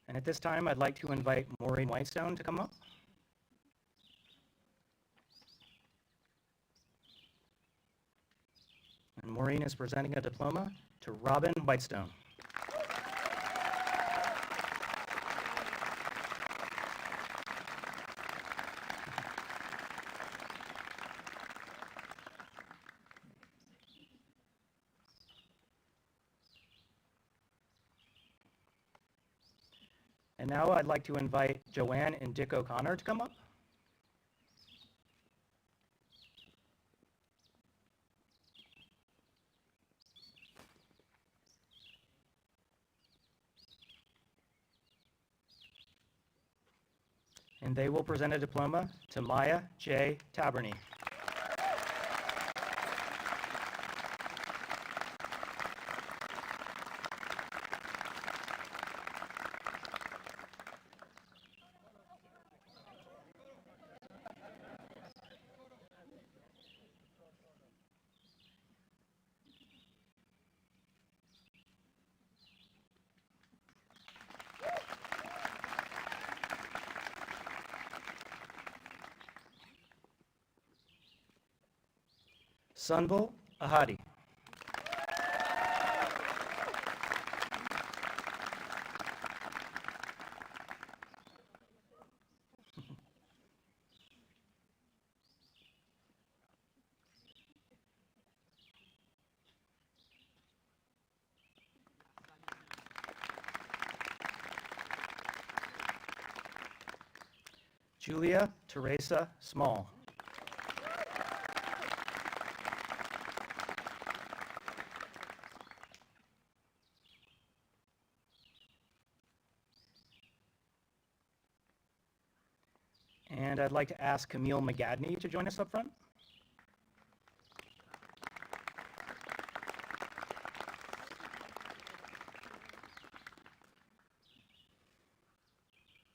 And at this time, I'd like to invite Maureen Whitestone to come up. And Maureen is presenting a diploma to Robin Whitestone. And now I'd like to invite Joanne and Dick O'Connor to come up. And they will present a diploma to Maya J. Taberny. Sunbul Ahadi. Julia Teresa Small. And I'd like to ask Camille McGadney to join us up front.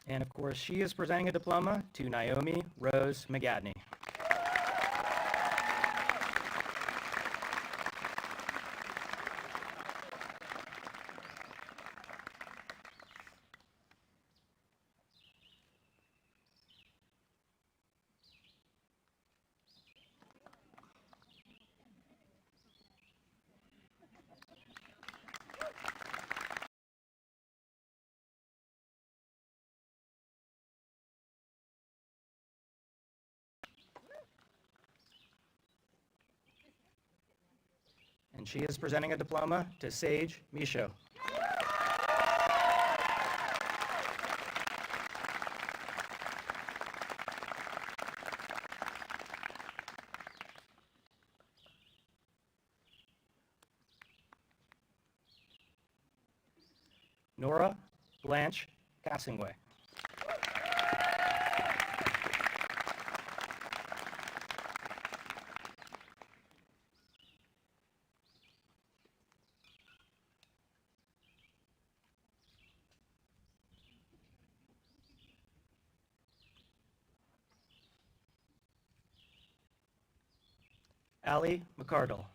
And of course, she is presenting a diploma to Naomi Rose McGadney. And she is presenting a diploma to Sage Michaud. Nora Blanche Cassingway. Allie McCardle.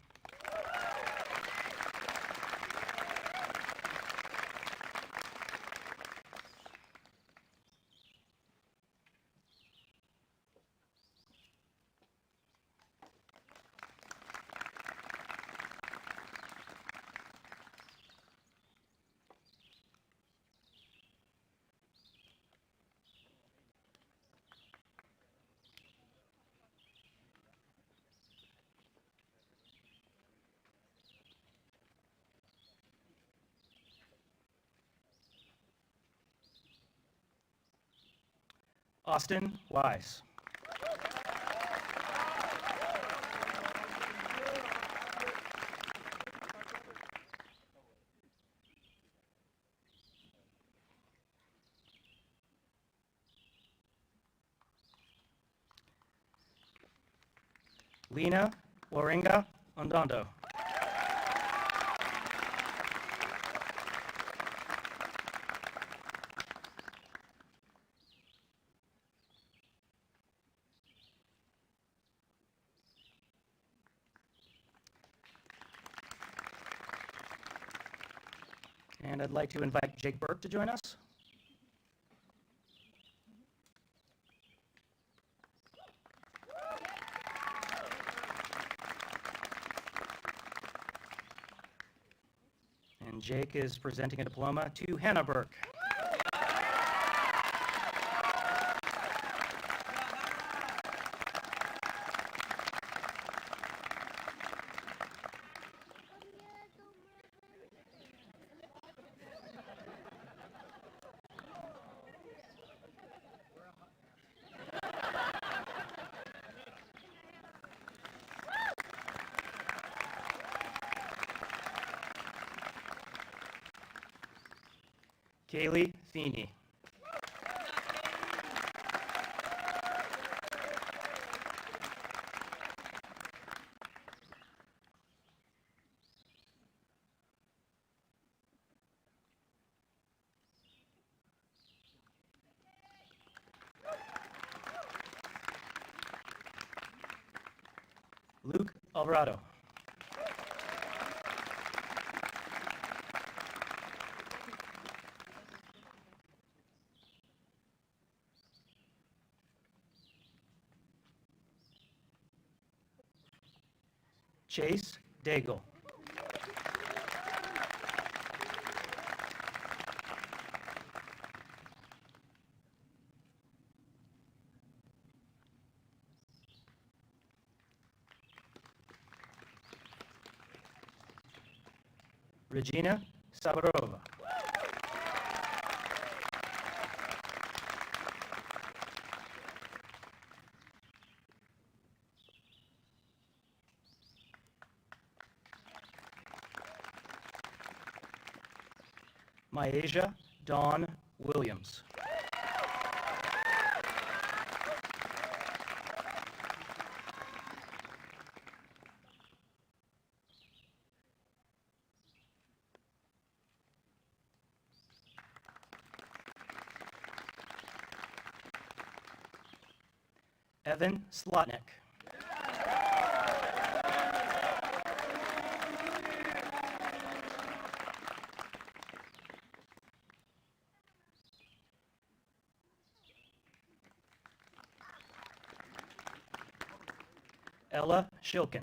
Austin Wise. Lena Waringa Ondondo. And I'd like to invite Jake Burke to join us. And Jake is presenting a diploma to Hannah Burke. Kaylee Feeney. Luke Alvarado. Chase Daigle. Regina Sabarova. Myasia Dawn Williams. Evan Slotnick. Ella Shilkin.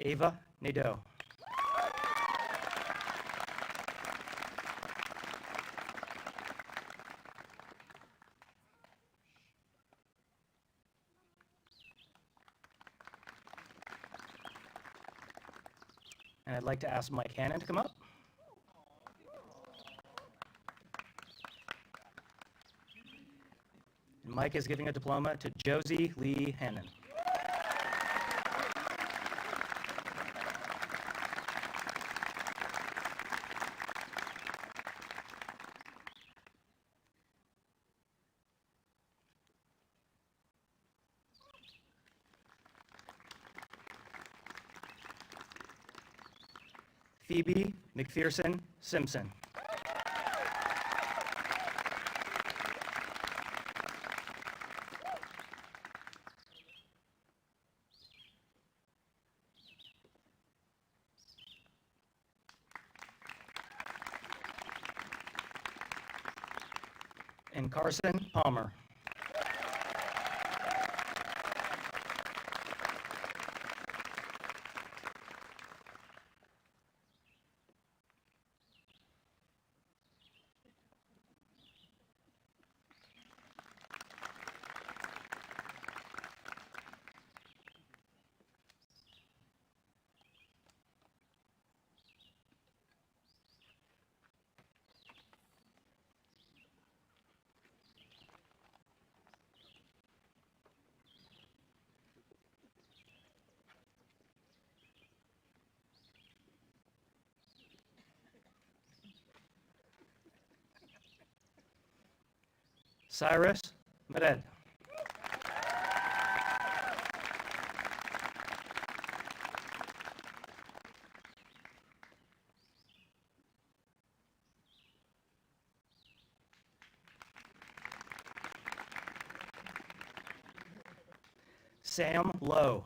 Ava Nadeau. And I'd like to ask Mike Hannon to come up. And Mike is giving a diploma to Josie Lee Hannon. Phoebe McPherson Simpson. And Carson Palmer. Cyrus Mered. Sam Lowe.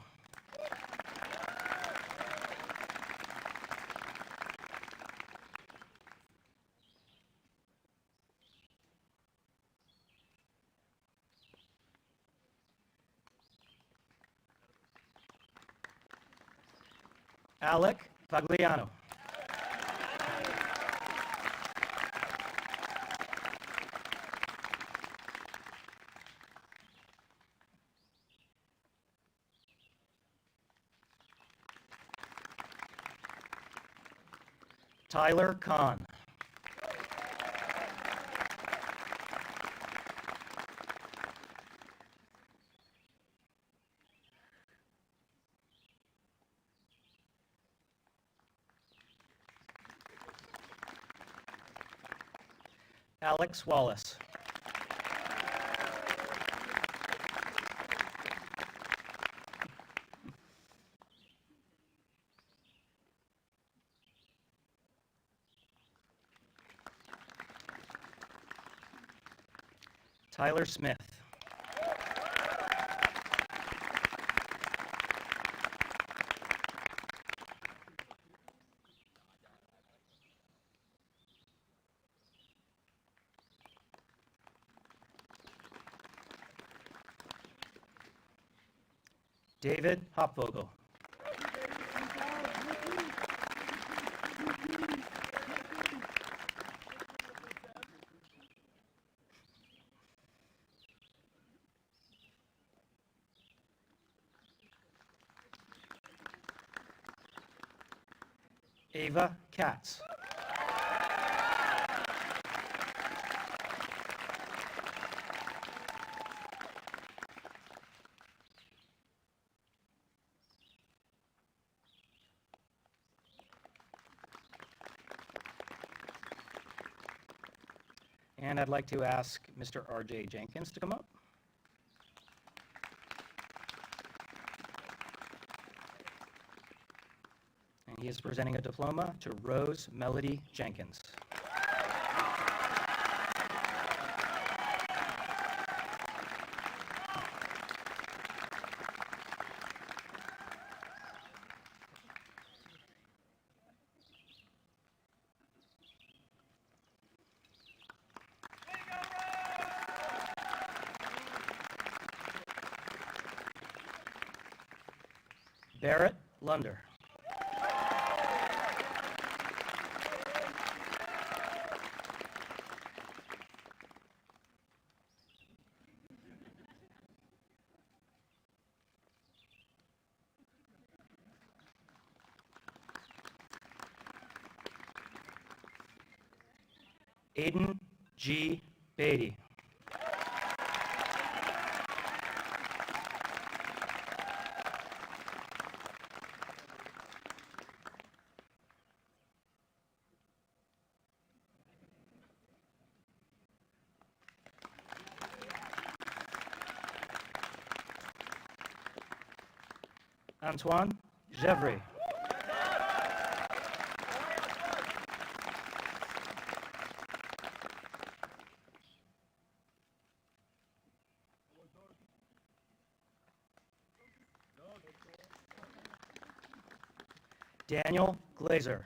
Alec Fagliano. Tyler Kahn. Alex Wallace. Tyler Smith. David Hopvogel. Ava Katz. And I'd like to ask Mr. R.J. Jenkins to come up. And he is presenting a diploma to Rose Melody Jenkins. Barrett Lunder. Aiden G. Beatty. Antoine Gevry. Daniel Glazer.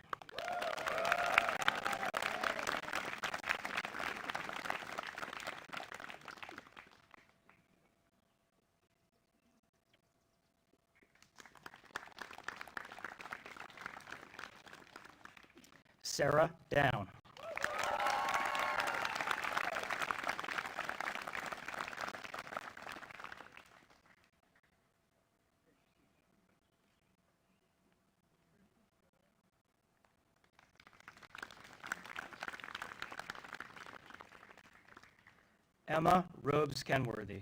Sarah Down. Emma Robes Kenworthy.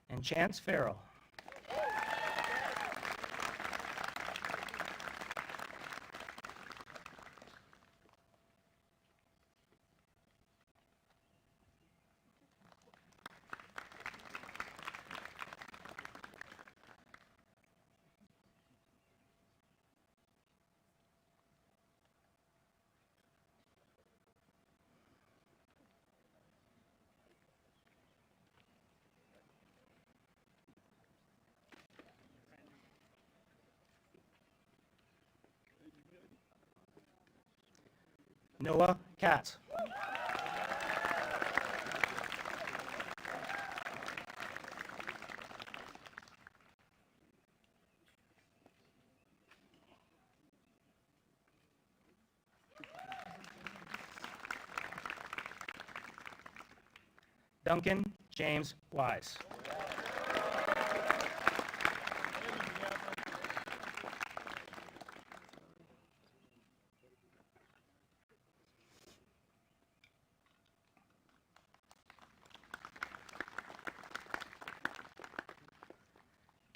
And Chance Farrell. Noah Katz. Duncan James Wise.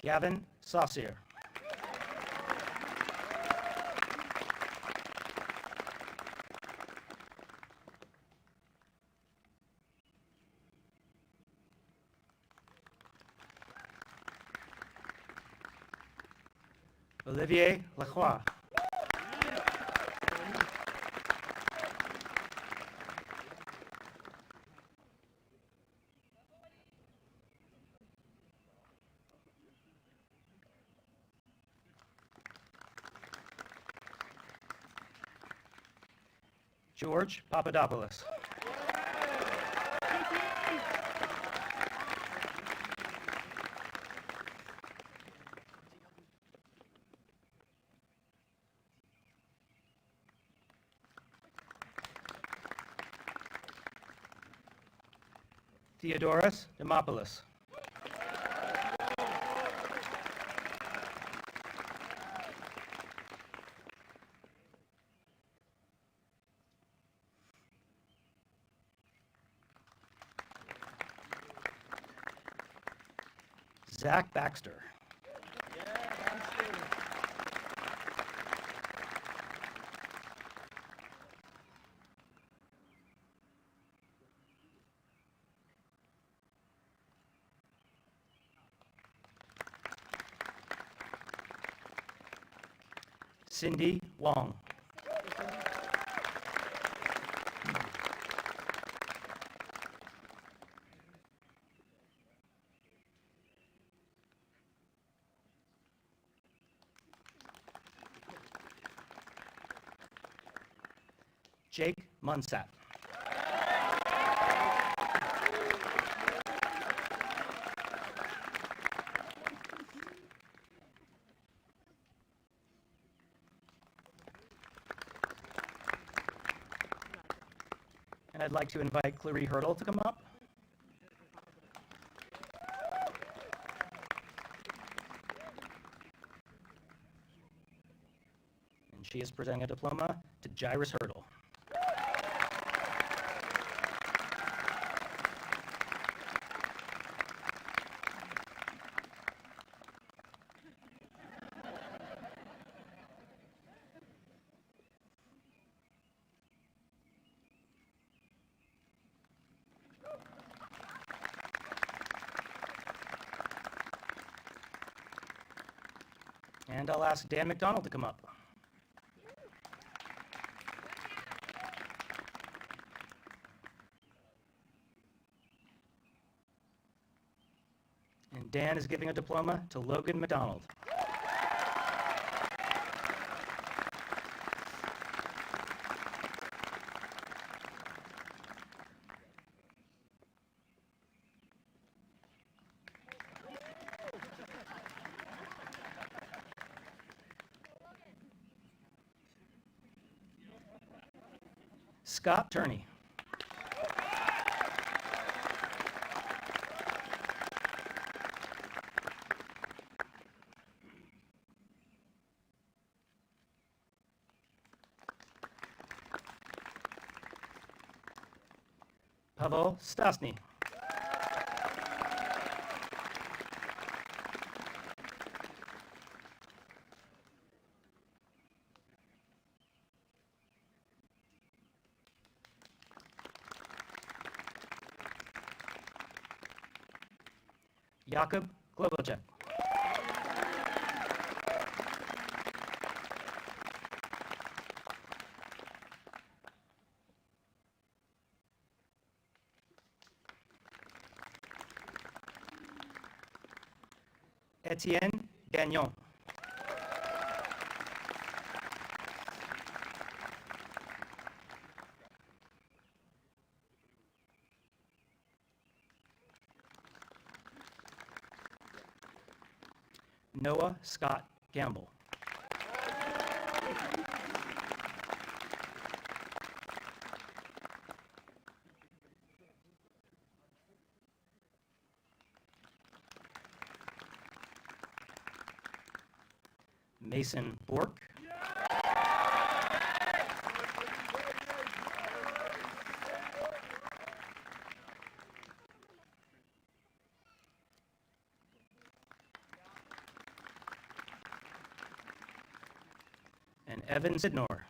Gavin Saucier. Olivier Lacroix. George Papadopoulos. Theodoros Demopoulos. Zach Baxter. Cindy Wong. Jake Munsat. And I'd like to invite Clarie Hurdle to come up. And she is presenting a diploma to Jairus Hurdle. And I'll ask Dan McDonald to come up. And Dan is giving a diploma to Logan McDonald. Scott Turney. Pavel Stasny. Jakub Globocek. Etienne Gagnon. Noah Scott Gamble. Mason Bork. And Evan Sidnor.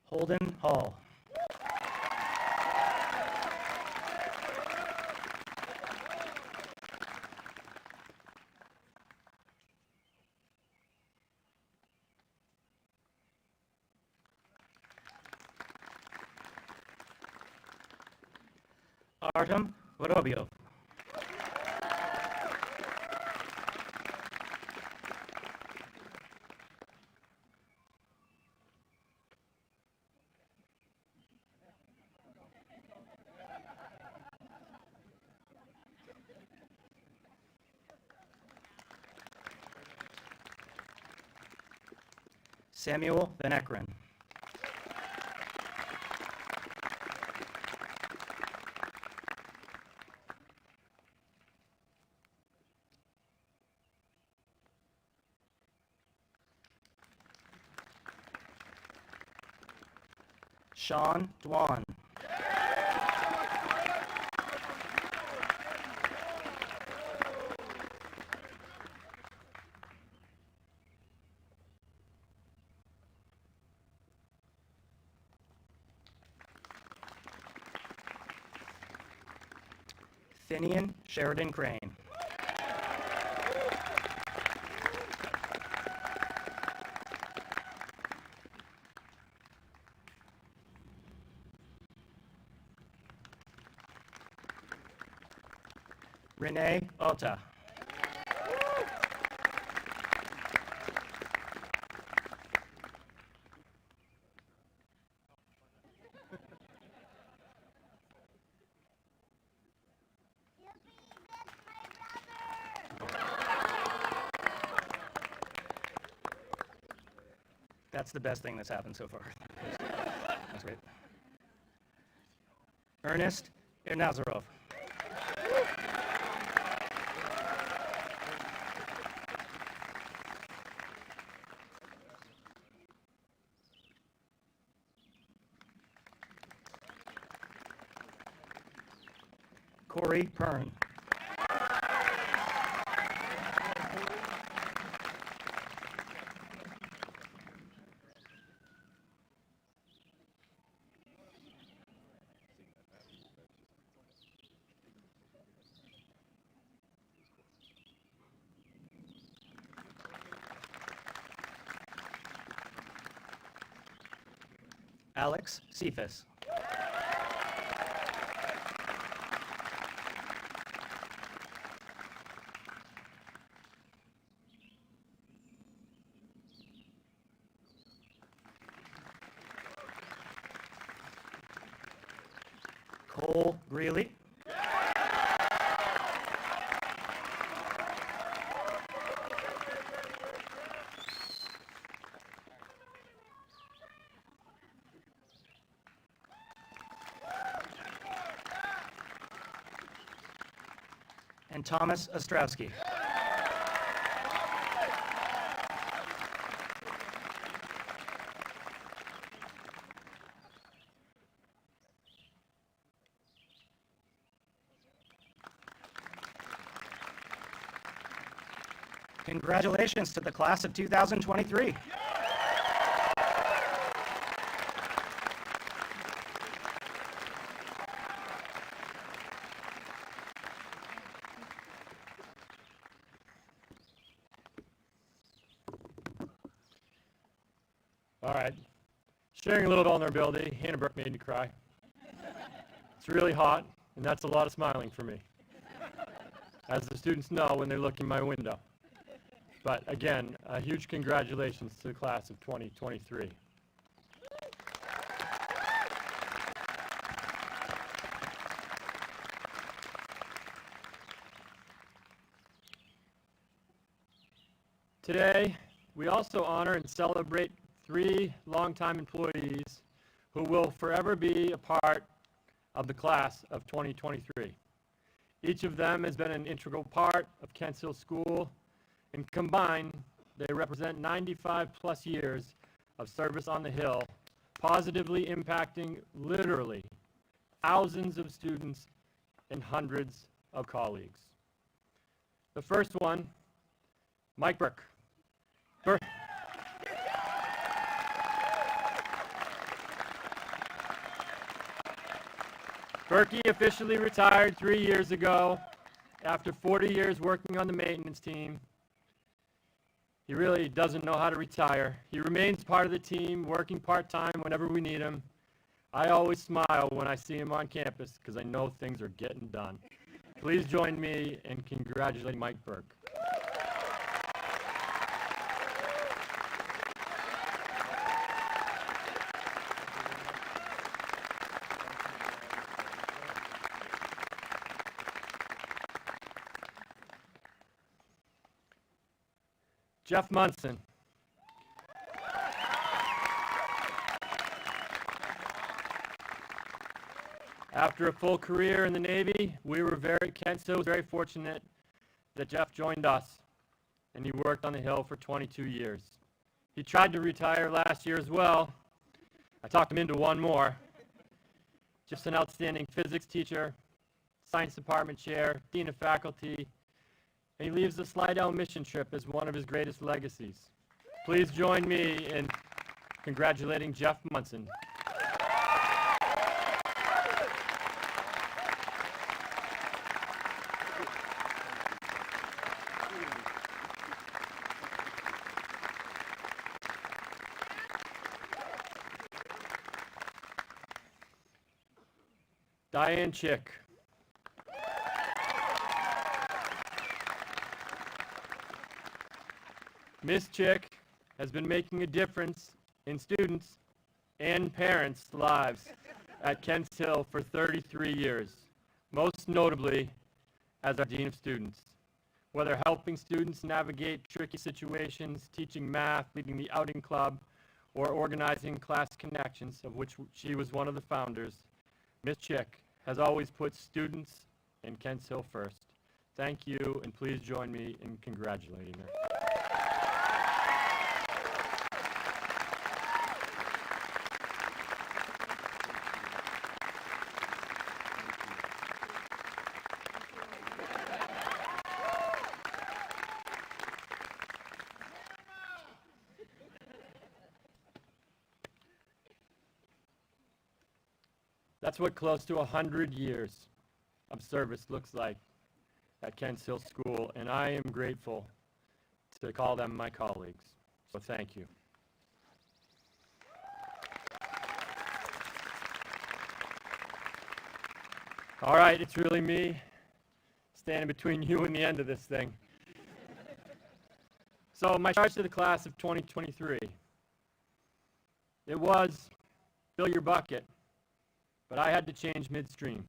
Holden Hall. Artem Vorobyov. Samuel Van Ekeren. Sean Dwan. Finian Sheridan Crane. Renee Ota. That's the best thing that's happened so far. That's great. Ernest Ernazarov. Corey Pern. Alex Cephas. Cole Greeley. And Thomas Ostrowski. Congratulations to the class of 2023. All right. Sharing a little vulnerability, Hannah Brooke made me cry. It's really hot, and that's a lot of smiling for me, as the students know when they look in my window. But again, a huge congratulations to the class of 2023. Today, we also honor and celebrate 3 longtime employees who will forever be a part of the class of 2023. Each of them has been an integral part of Kents Hill School, and combined, they represent 95 plus years of service on the Hill, positively impacting literally thousands of students and hundreds of colleagues. The first one, Mike Burke. Berkey officially retired 3 years ago after 40 years working on the maintenance team. He really doesn't know how to retire. He remains part of the team, working part-time whenever we need him. I always smile when I see him on campus because I know things are getting done. Please join me in congratulating Mike Burke. Jeff Munson. After a full career in the Navy, Kent Hill was very fortunate that Jeff joined us, and he worked on the Hill for 22 years. He tried to retire last year as well. I talked him into one more. Just an outstanding physics teacher, science department chair, dean of faculty, and he leaves the Slidell mission trip as one of his greatest legacies. Please join me in congratulating Jeff Munson. Diane Chick. Miss Chick has been making a difference in students and parents' lives at Kent Hill for 33 years, most notably as our Dean of Students. Whether helping students navigate tricky situations, teaching math, leading the outing club, or organizing class connections, of which she was one of the founders, Miss Chick has always put students and Kent Hill first. Thank you, and please join me in congratulating her. That's what close to 100 years of service looks like at Kent Hill School, and I am grateful to call them my colleagues. So thank you. All right, it's really me standing between you and the end of this thing. So my charge to the class of 2023, it was fill your bucket. But I had to change midstream.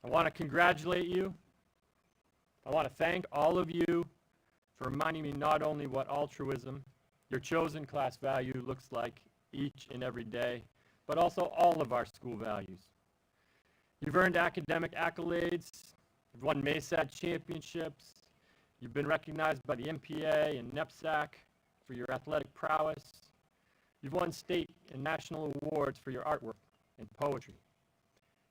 I want to congratulate you. I want to thank all of you for reminding me not only what altruism, your chosen class value, looks like each and every day, but also all of our school values. You've earned academic accolades, you've won MASAD championships, you've been recognized by the MPA and NEPSAC for your athletic prowess, you've won state and national awards for your artwork and poetry.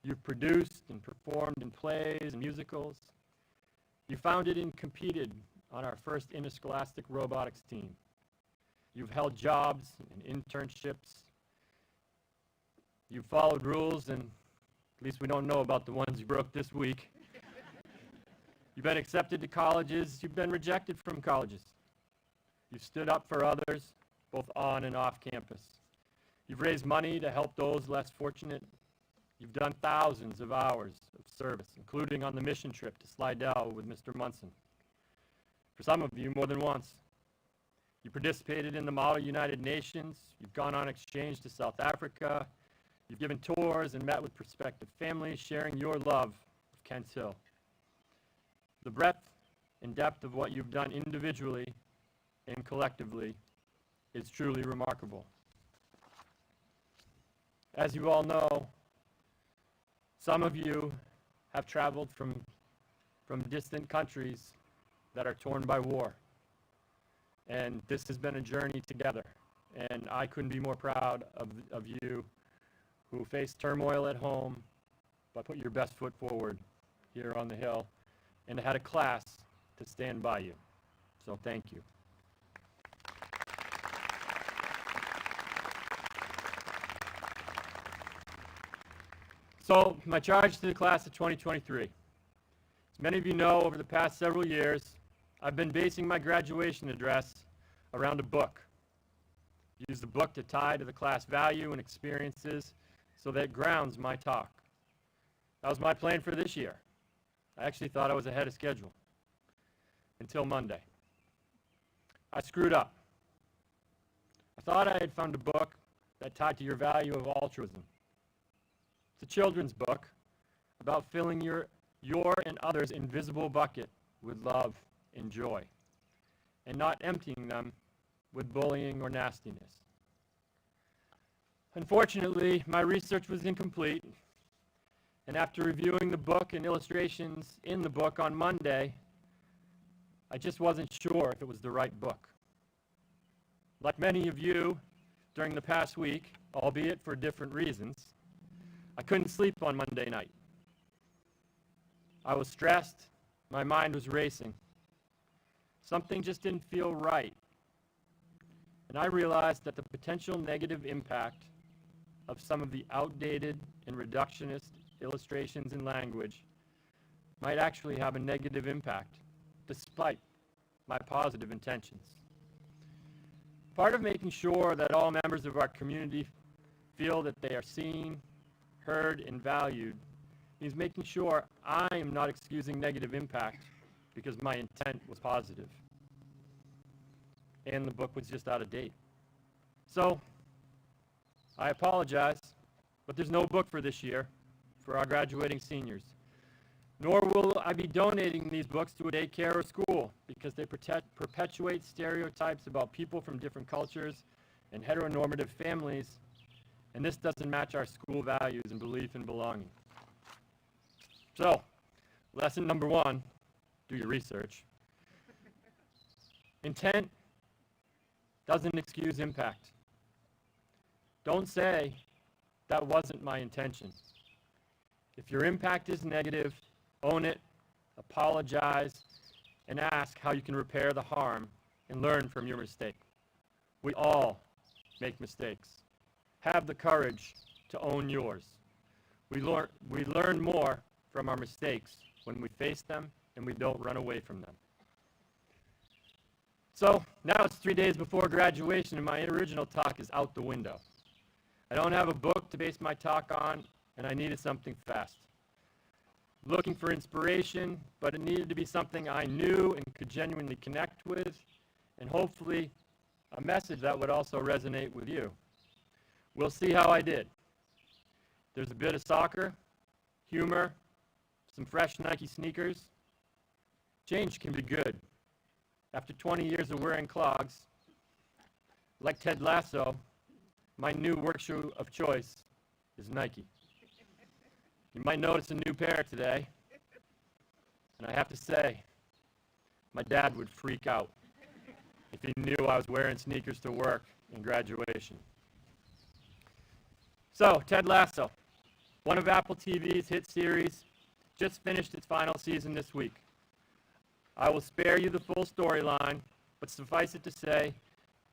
You've produced and performed in plays and musicals. You founded and competed on our first interscholastic robotics team. You've held jobs and internships. You've followed rules, and at least we don't know about the ones you broke this week. You've been accepted to colleges. You've been rejected from colleges. You've stood up for others, both on and off campus. You've raised money to help those less fortunate. You've done thousands of hours of service, including on the mission trip to Slidell with Mr. Munson. For some of you, more than once. You participated in the Model United Nations. You've gone on exchange to South Africa. You've given tours and met with prospective families, sharing your love of Kent Hill. The breadth and depth of what you've done individually and collectively is truly remarkable. As you all know, some of you have traveled from distant countries that are torn by war. And this has been a journey together. And I couldn't be more proud of you who faced turmoil at home, but put your best foot forward here on the Hill, and had a class to stand by you. So thank you. So, my charge to the class of 2023. As many of you know, over the past several years, I've been basing my graduation address around a book. Use the book to tie to the class value and experiences so that it grounds my talk. That was my plan for this year. I actually thought I was ahead of schedule until Monday. I screwed up. I thought I had found a book that tied to your value of altruism. It's a children's book about filling your and others' invisible bucket with love and joy, and not emptying them with bullying or nastiness. Unfortunately, my research was incomplete, and after reviewing the book and illustrations in the book on Monday, I just wasn't sure if it was the right book. Like many of you, during the past week, albeit for different reasons, I couldn't sleep on Monday night. I was stressed, my mind was racing. Something just didn't feel right. And I realized that the potential negative impact of some of the outdated and reductionist illustrations and language might actually have a negative impact, despite my positive intentions. Part of making sure that all members of our community feel that they are seen, heard, and valued means making sure I am not excusing negative impact because my intent was positive and the book was just out of date. So, I apologize, but there's no book for this year for our graduating seniors. Nor will I be donating these books to a daycare or school because they perpetuate stereotypes about people from different cultures and heteronormative families, and this doesn't match our school values and belief in belonging. So, lesson number 1, do your research. Intent doesn't excuse impact. Don't say, that wasn't my intention. If your impact is negative, own it, apologize, and ask how you can repair the harm and learn from your mistake. We all make mistakes. Have the courage to own yours. We learn more from our mistakes when we face them and we don't run away from them. So now it's 3 days before graduation and my original talk is out the window. I don't have a book to base my talk on and I needed something fast. Looking for inspiration, but it needed to be something I knew and could genuinely connect with, and hopefully a message that would also resonate with you. We'll see how I did. There's a bit of soccer, humor, some fresh Nike sneakers. Change can be good. After 20 years of wearing clogs, like Ted Lasso, my new work shoe of choice is Nike. You might notice a new pair today, and I have to say, my dad would freak out if he knew I was wearing sneakers to work in graduation. So, Ted Lasso, one of Apple TV's hit series, just finished its final season this week. I will spare you the full storyline, but suffice it to say,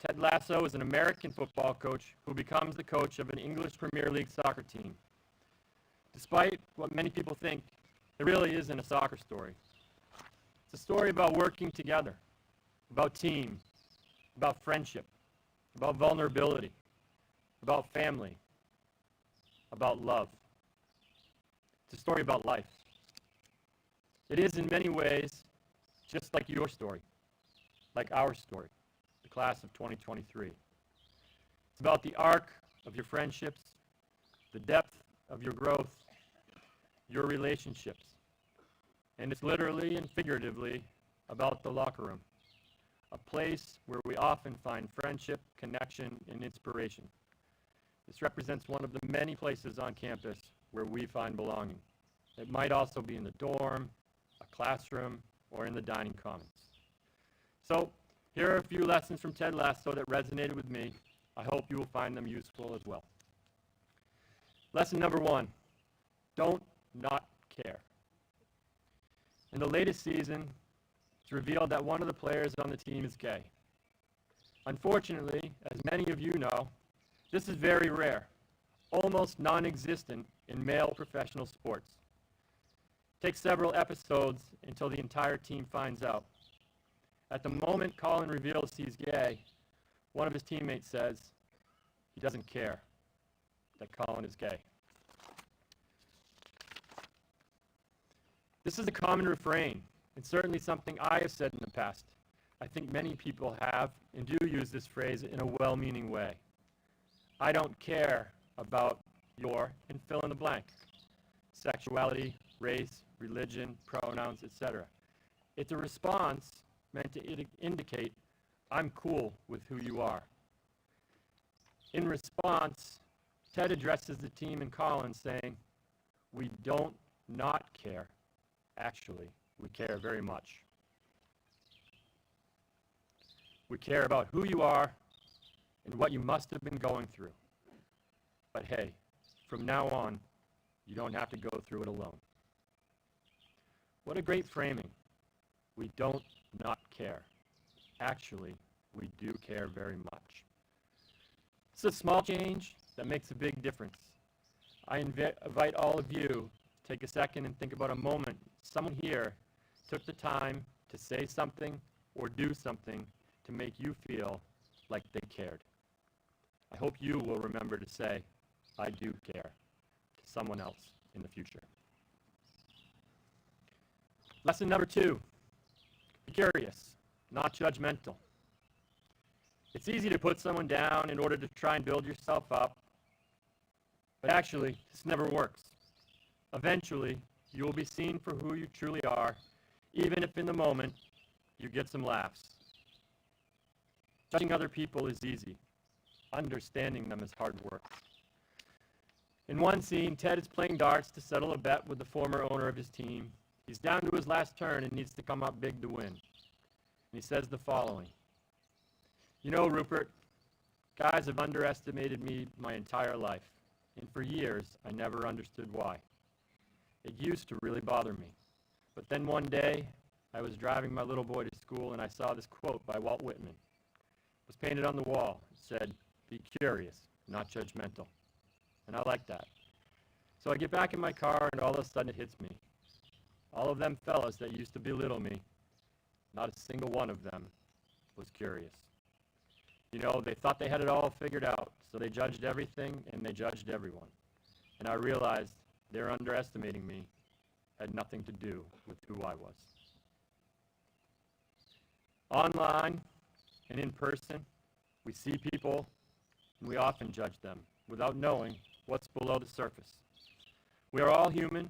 Ted Lasso is an American football coach who becomes the coach of an English Premier League soccer team. Despite what many people think, it really isn't a soccer story. It's a story about working together, about team, about friendship, about vulnerability, about family, about love. It's a story about life. It is in many ways just like your story, like our story, the class of 2023. It's about the arc of your friendships, the depth of your growth, your relationships. And it's literally and figuratively about the locker room, a place where we often find friendship, connection, and inspiration. This represents one of the many places on campus where we find belonging. It might also be in the dorm, a classroom, or in the dining commons. So, here are a few lessons from Ted Lasso that resonated with me. I hope you will find them useful as well. Lesson number 1, don't not care. In the latest season, it's revealed that one of the players on the team is gay. Unfortunately, as many of you know, this is very rare, almost non-existent in male professional sports. Takes several episodes until the entire team finds out. At the moment Colin reveals he's gay, one of his teammates says he doesn't care that Colin is gay. This is a common refrain, and certainly something I have said in the past. I think many people have and do use this phrase in a well-meaning way. I don't care about your, and fill in the blank, sexuality, race, religion, pronouns, etc. It's a response meant to indicate, I'm cool with who you are. In response, Ted addresses the team and Colin saying, we don't not care. Actually, we care very much. We care about who you are and what you must have been going through. But hey, from now on, you don't have to go through it alone. What a great framing. We don't not care. Actually, we do care very much. It's a small change that makes a big difference. I invite all of you to take a second and think about a moment someone here took the time to say something or do something to make you feel like they cared. I hope you will remember to say, I do care, to someone else in the future. Lesson number 2, be curious, not judgmental. It's easy to put someone down in order to try and build yourself up, but actually, this never works. Eventually, you will be seen for who you truly are, even if in the moment you get some laughs. Judging other people is easy. Understanding them is hard work. In one scene, Ted is playing darts to settle a bet with the former owner of his team. He's down to his last turn and needs to come up big to win. And he says the following, you know, Rupert, guys have underestimated me my entire life, and for years I never understood why. It used to really bother me. But then one day, I was driving my little boy to school and I saw this quote by Walt Whitman. It was painted on the wall. It said, be curious, not judgmental. And I like that. So I get back in my car and all of a sudden it hits me. All of them fellas that used to belittle me, not a single one of them was curious. You know, they thought they had it all figured out, so they judged everything and they judged everyone. And I realized their underestimating me had nothing to do with who I was. Online and in person, we see people and we often judge them without knowing what's below the surface. We are all human,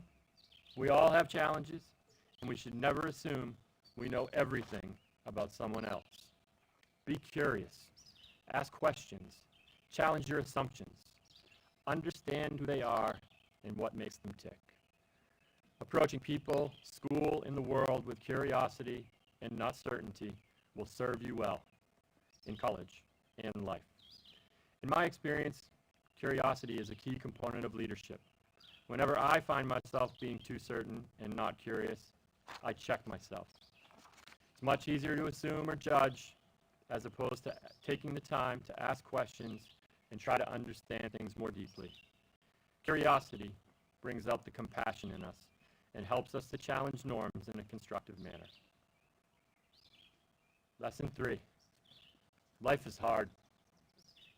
we all have challenges, and we should never assume we know everything about someone else. Be curious, ask questions, challenge your assumptions, understand who they are and what makes them tick. Approaching people, school, and the world with curiosity and not certainty will serve you well in college and in life. In my experience, curiosity is a key component of leadership. Whenever I find myself being too certain and not curious, I check myself. It's much easier to assume or judge as opposed to taking the time to ask questions and try to understand things more deeply. Curiosity brings out the compassion in us and helps us to challenge norms in a constructive manner. Lesson 3, life is hard.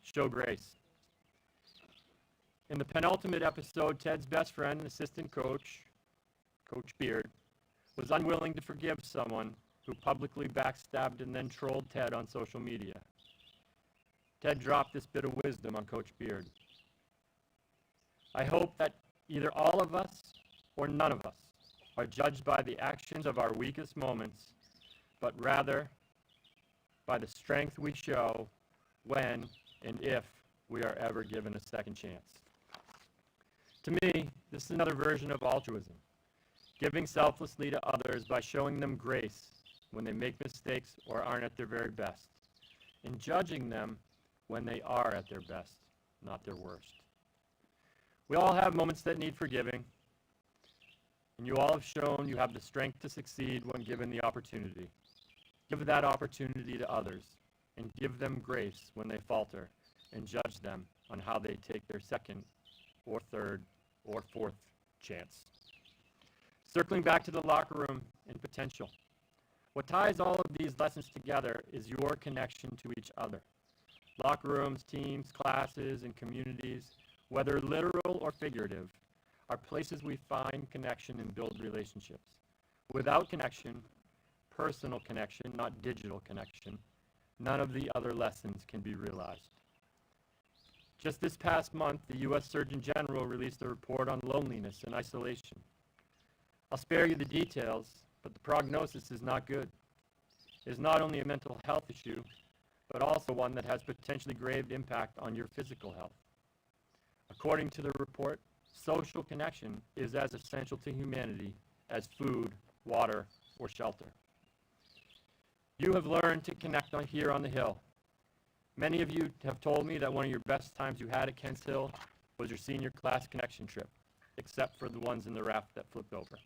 Show grace. In the penultimate episode, Ted's best friend and assistant coach, Coach Beard, was unwilling to forgive someone who publicly backstabbed and then trolled Ted on social media. Ted dropped this bit of wisdom on Coach Beard. I hope that either all of us or none of us are judged by the actions of our weakest moments, but rather by the strength we show when and if we are ever given a second chance. To me, this is another version of altruism, giving selflessly to others by showing them grace when they make mistakes or aren't at their very best, and judging them when they are at their best, not their worst. We all have moments that need forgiving, and you all have shown you have the strength to succeed when given the opportunity. Give that opportunity to others, and give them grace when they falter, and judge them on how they take their second or third or fourth chance. Circling back to the locker room and potential. What ties all of these lessons together is your connection to each other. Locker rooms, teams, classes, and communities, whether literal or figurative, are places we find connection and build relationships. Without connection, personal connection, not digital connection, none of the other lessons can be realized. Just this past month, the U.S. Surgeon General released a report on loneliness and isolation. I'll spare you the details, but the prognosis is not good. It is not only a mental health issue, but also one that has potentially grave impact on your physical health. According to the report, social connection is as essential to humanity as food, water, or shelter. You have learned to connect here on the Hill. Many of you have told me that one of your best times you had at Kents Hill was your senior class connection trip, except for the ones in the raft that flipped over.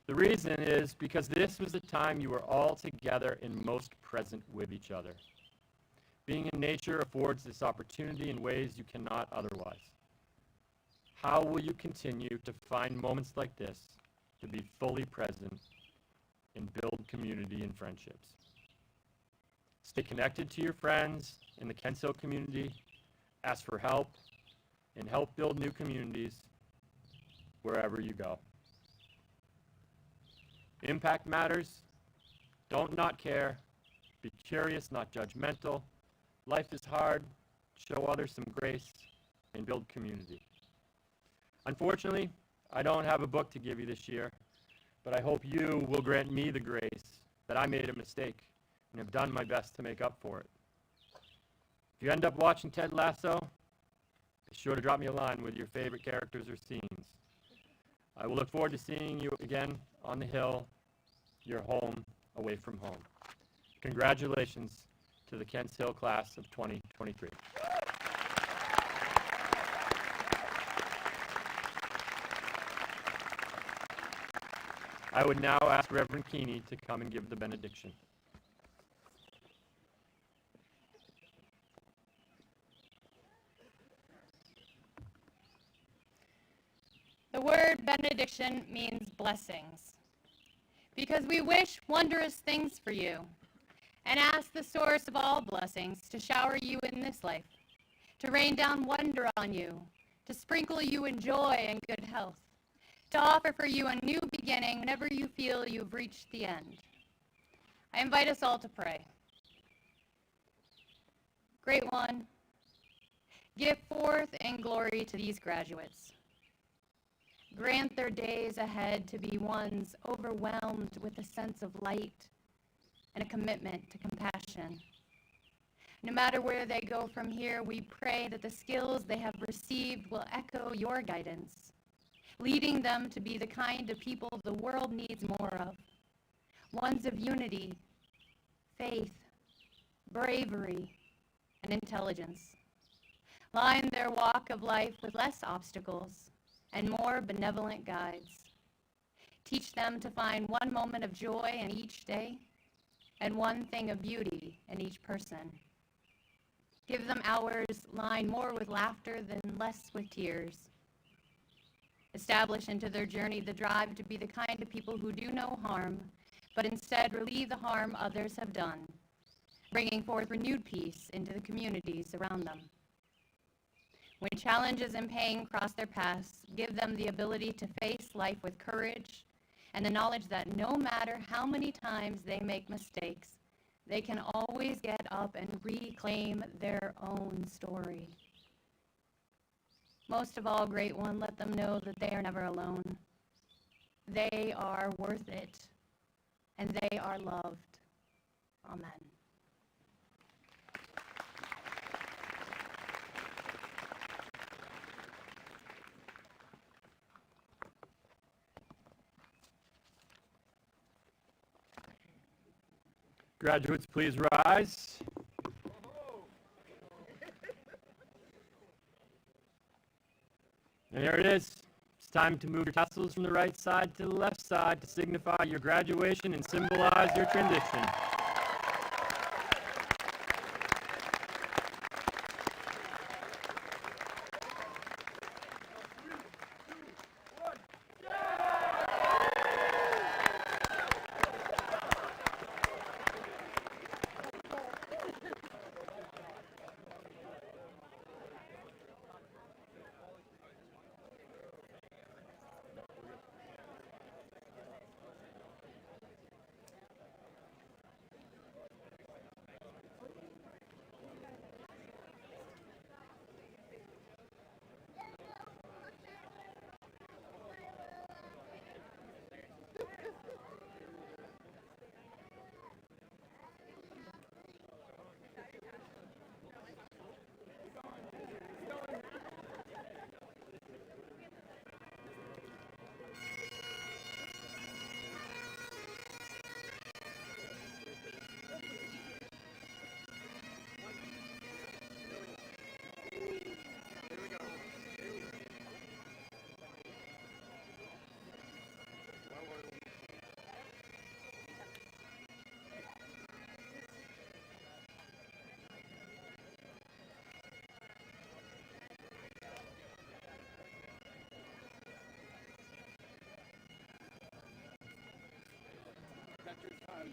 The reason is because this was the time you were all together and most present with each other. Being in nature affords this opportunity in ways you cannot otherwise. How will you continue to find moments like this to be fully present and build community and friendships? Stay connected to your friends in the Kents Hill community, ask for help, and help build new communities wherever you go. Impact matters. Don't not care. Be curious, not judgmental. Life is hard. Show others some grace and build community. Unfortunately, I don't have a book to give you this year, but I hope you will grant me the grace that I made a mistake and have done my best to make up for it. If you end up watching Ted Lasso, be sure to drop me a line with your favorite characters or scenes. I will look forward to seeing you again on the Hill, your home away from home. Congratulations to the Kents Hill class of 2023. I would now ask Reverend Keeney to come and give the benediction. The word benediction means blessings, because we wish wondrous things for you and ask the source of all blessings to shower you in this life, to rain down wonder on you, to sprinkle you in joy and good health, to offer for you a new beginning whenever you feel you've reached the end. I invite us all to pray. Great One, give forth in glory to these graduates. Grant their days ahead to be ones overwhelmed with a sense of light and a commitment to compassion. No matter where they go from here, we pray that the skills they have received will echo your guidance, leading them to be the kind of people the world needs more of, ones of unity, faith, bravery, and intelligence. Line their walk of life with less obstacles and more benevolent guides. Teach them to find one moment of joy in each day and one thing of beauty in each person. Give them hours lined more with laughter than less with tears. Establish into their journey the drive to be the kind of people who do no harm, but instead relieve the harm others have done, bringing forth renewed peace into the communities around them. When challenges and pain cross their paths, give them the ability to face life with courage and the knowledge that no matter how many times they make mistakes, they can always get up and reclaim their own story. Most of all, Great One, let them know that they are never alone. They are worth it, and they are loved. Amen. Graduates, please rise. And here it is. It's time to move your tassels from the right side to the left side to signify your graduation and symbolize your transition.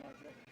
Project.